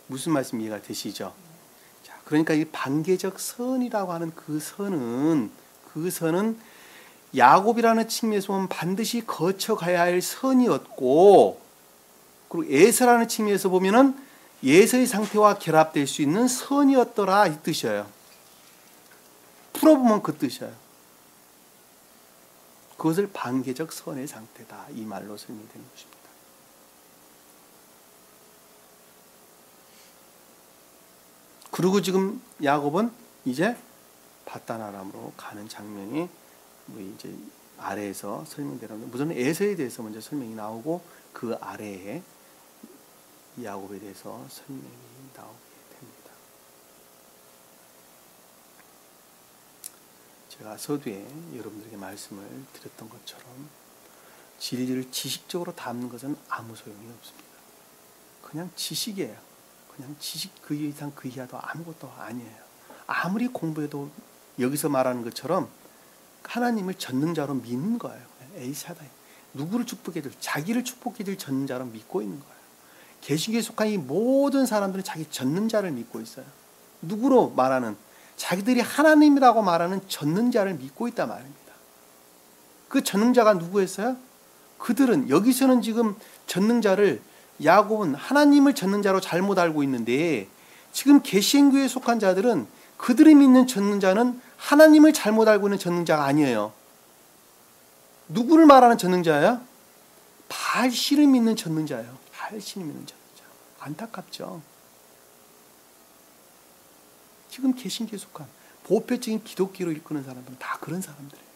무슨 말씀 이해가 되시죠? 자, 그러니까 이 반개적 선이라고 하는 그 선은 야곱이라는 측면에서 보면 반드시 거쳐가야 할 선이었고, 그리고 에서라는 측면에서 보면은 예서의 상태와 결합될 수 있는 선이었더라 이 뜻이에요. 풀어보면 그 뜻이에요. 그것을 반개적 선의 상태다 이 말로 설명되는 것입니다. 그리고 지금 야곱은 이제 바단 아람으로 가는 장면이 이제 아래에서 설명되는, 우선 에서에 대해서 먼저 설명이 나오고 그 아래에 야곱에 대해서 설명이 나오게 됩니다. 제가 서두에 여러분들에게 말씀을 드렸던 것처럼 진리를 지식적으로 담는 것은 아무 소용이 없습니다. 그냥 지식이에요. 그냥 지식 그 이상 그 이하도 아무것도 아니에요. 아무리 공부해도 여기서 말하는 것처럼 하나님을 전능자로 믿는 거예요. 에이샤다이. 누구를 축복해줄, 자기를 축복해줄 전능자로 믿고 있는 거예요. 개신교에 속한 이 모든 사람들은 자기 전능자를 믿고 있어요. 누구로 말하는? 자기들이 하나님이라고 말하는 전능자를 믿고 있단 말입니다. 그 전능자가 누구였어요? 그들은 여기서는 지금 전능자를 야곱은 하나님을 전능자로 잘못 알고 있는데 지금 개신교에 속한 자들은 그들이 믿는 전능자는 하나님을 잘못 알고 있는 전능자가 아니에요. 누구를 말하는 전능자예요? 바알신을 믿는 전능자예요. 바알신을 믿는 전능자. 안타깝죠. 지금 개신교에 속한 보편적인 기독교로 이끄는 사람들은 다 그런 사람들이에요.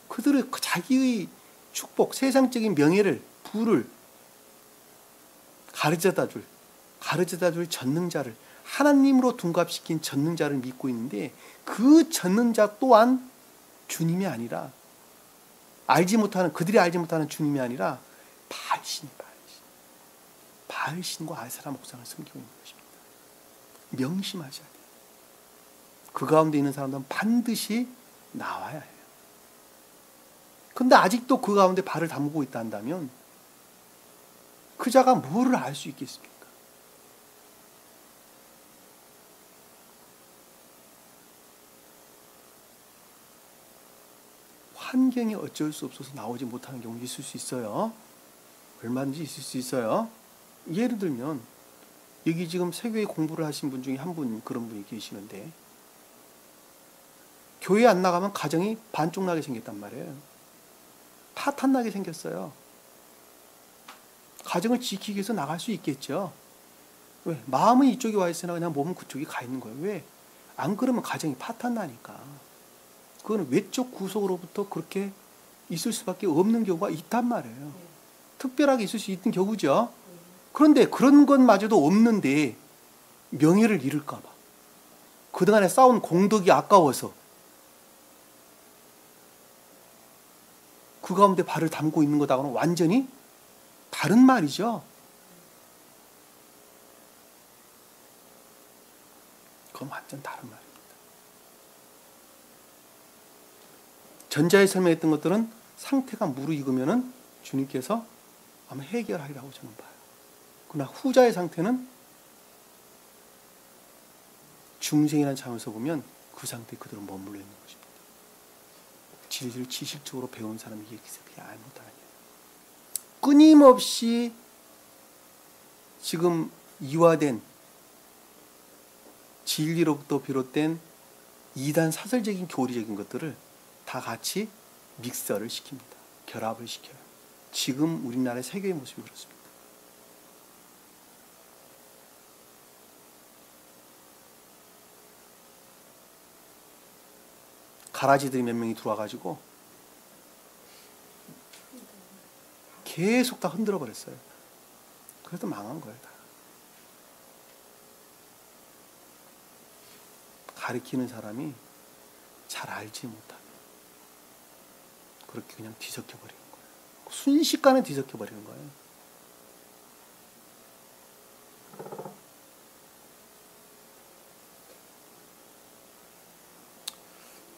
그들은 자기의 축복, 세상적인 명예를, 부를 가르쳐다 줄 전능자를, 하나님으로 둔갑시킨 전능자를 믿고 있는데 그 전능자 또한 주님이 아니라 그들이 알지 못하는 주님이 아니라 바알신과 아세라 목상을 섬기고 있는 것입니다. 명심하셔야 돼요. 그 가운데 있는 사람들은 반드시 나와야 해요. 근데 아직도 그 가운데 발을 담그고 있다 한다면 그 자가 뭐를 알 수 있겠습니까? 환경이 어쩔 수 없어서 나오지 못하는 경우 있을 수 있어요. 얼마든지 있을 수 있어요. 예를 들면 여기 지금 세교회 공부를 하신 분 중에 한 분 그런 분이 계시는데 교회 안 나가면 가정이 반쪽 나게 생겼단 말이에요. 파탄 나게 생겼어요. 가정을 지키기 위해서 나갈 수 있겠죠. 왜? 마음은 이쪽에 와 있으나 그냥 몸은 그쪽에 가 있는 거예요. 왜? 안 그러면 가정이 파탄 나니까. 그거는 외적 구속으로부터 그렇게 있을 수밖에 없는 경우가 있단 말이에요. 특별하게 있을 수 있는 경우죠. 그런데 그런 것마저도 없는데 명예를 잃을까 봐. 그동안에 쌓은 공덕이 아까워서 그 가운데 발을 담고 있는 것하고는 완전히 다른 말이죠. 그건 완전 다른 말입니다. 전자에 설명했던 것들은 상태가 무르익으면은 주님께서 아마 해결하리라고 저는 봐요. 그러나 후자의 상태는 중생이라는 차원에서 보면 그 상태에 그대로 머물러 있는 것입니다. 진리를 지식적으로 배운 사람이 이게 그게 알 못하는 거예요. 끊임없이 지금 이화된 진리로부터 비롯된 이단 사설적인 교리적인 것들을 다 같이 믹서를 시킵니다. 결합을 시켜요. 지금 우리나라의 세계의 모습이 그렇습니다. 가라지들이 몇 명이 들어와가지고 계속 다 흔들어 버렸어요. 그래도 망한 거예요. 다. 가르치는 사람이 잘 알지 못하면 그렇게 그냥 뒤섞여 버리는 거예요. 순식간에 뒤섞여 버리는 거예요.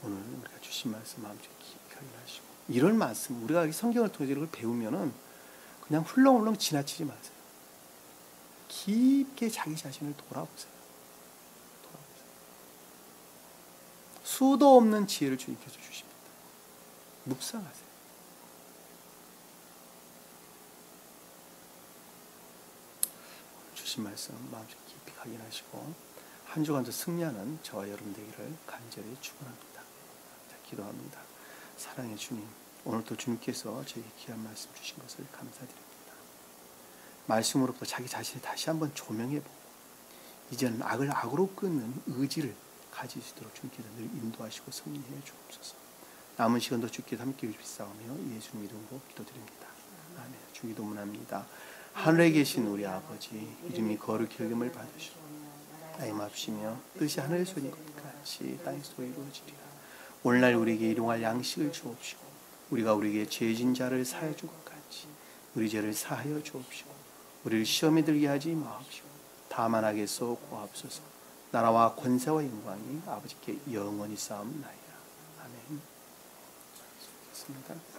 오늘 우리가 주신 말씀 마음속에 깊이 확인하시고 이런 말씀 우리가 성경을 통해서 이걸 배우면은 그냥 훌렁훌렁 지나치지 마세요. 깊게 자기 자신을 돌아보세요. 수도 없는 지혜를 주님께서 주십니다. 묵상하세요. 주신 말씀 마음속에 깊이 확인하시고 한 주간도 승리하는 저와 여러분 되기를 간절히 축원합니다. 기도합니다. 사랑의 주님, 오늘도 주님께서 저에게 귀한 말씀 주신 것을 감사드립니다. 말씀으로부터 자기 자신을 다시 한번 조명해보고 이제는 악을 악으로 끊는 의지를 가질 수 있도록 주님께서 늘 인도하시고 섭리해 주옵소서. 남은 시간도 주께서 함께 빌싸우며 예수님 이름으로 기도드립니다. 아멘. 주기도문합니다. 하늘에 계신 우리 아버지 이름이 거룩히 여김을 받으시고 나의 맙시며 뜻이 하늘에서 이룬 것 같이 땅에서도 이루어지리라. 오늘날 우리에게 일용할 양식을 주옵시고 우리가 우리에게 죄진 자를 사하여 준 것 같이 우리 죄를 사하여 주옵시고 우리를 시험에 들게 하지 마옵시고 다만 악에서 구하옵소서. 나라와 권세와 영광이 아버지께 영원히 쌓옵나이다. 아멘. 수고하셨습니다.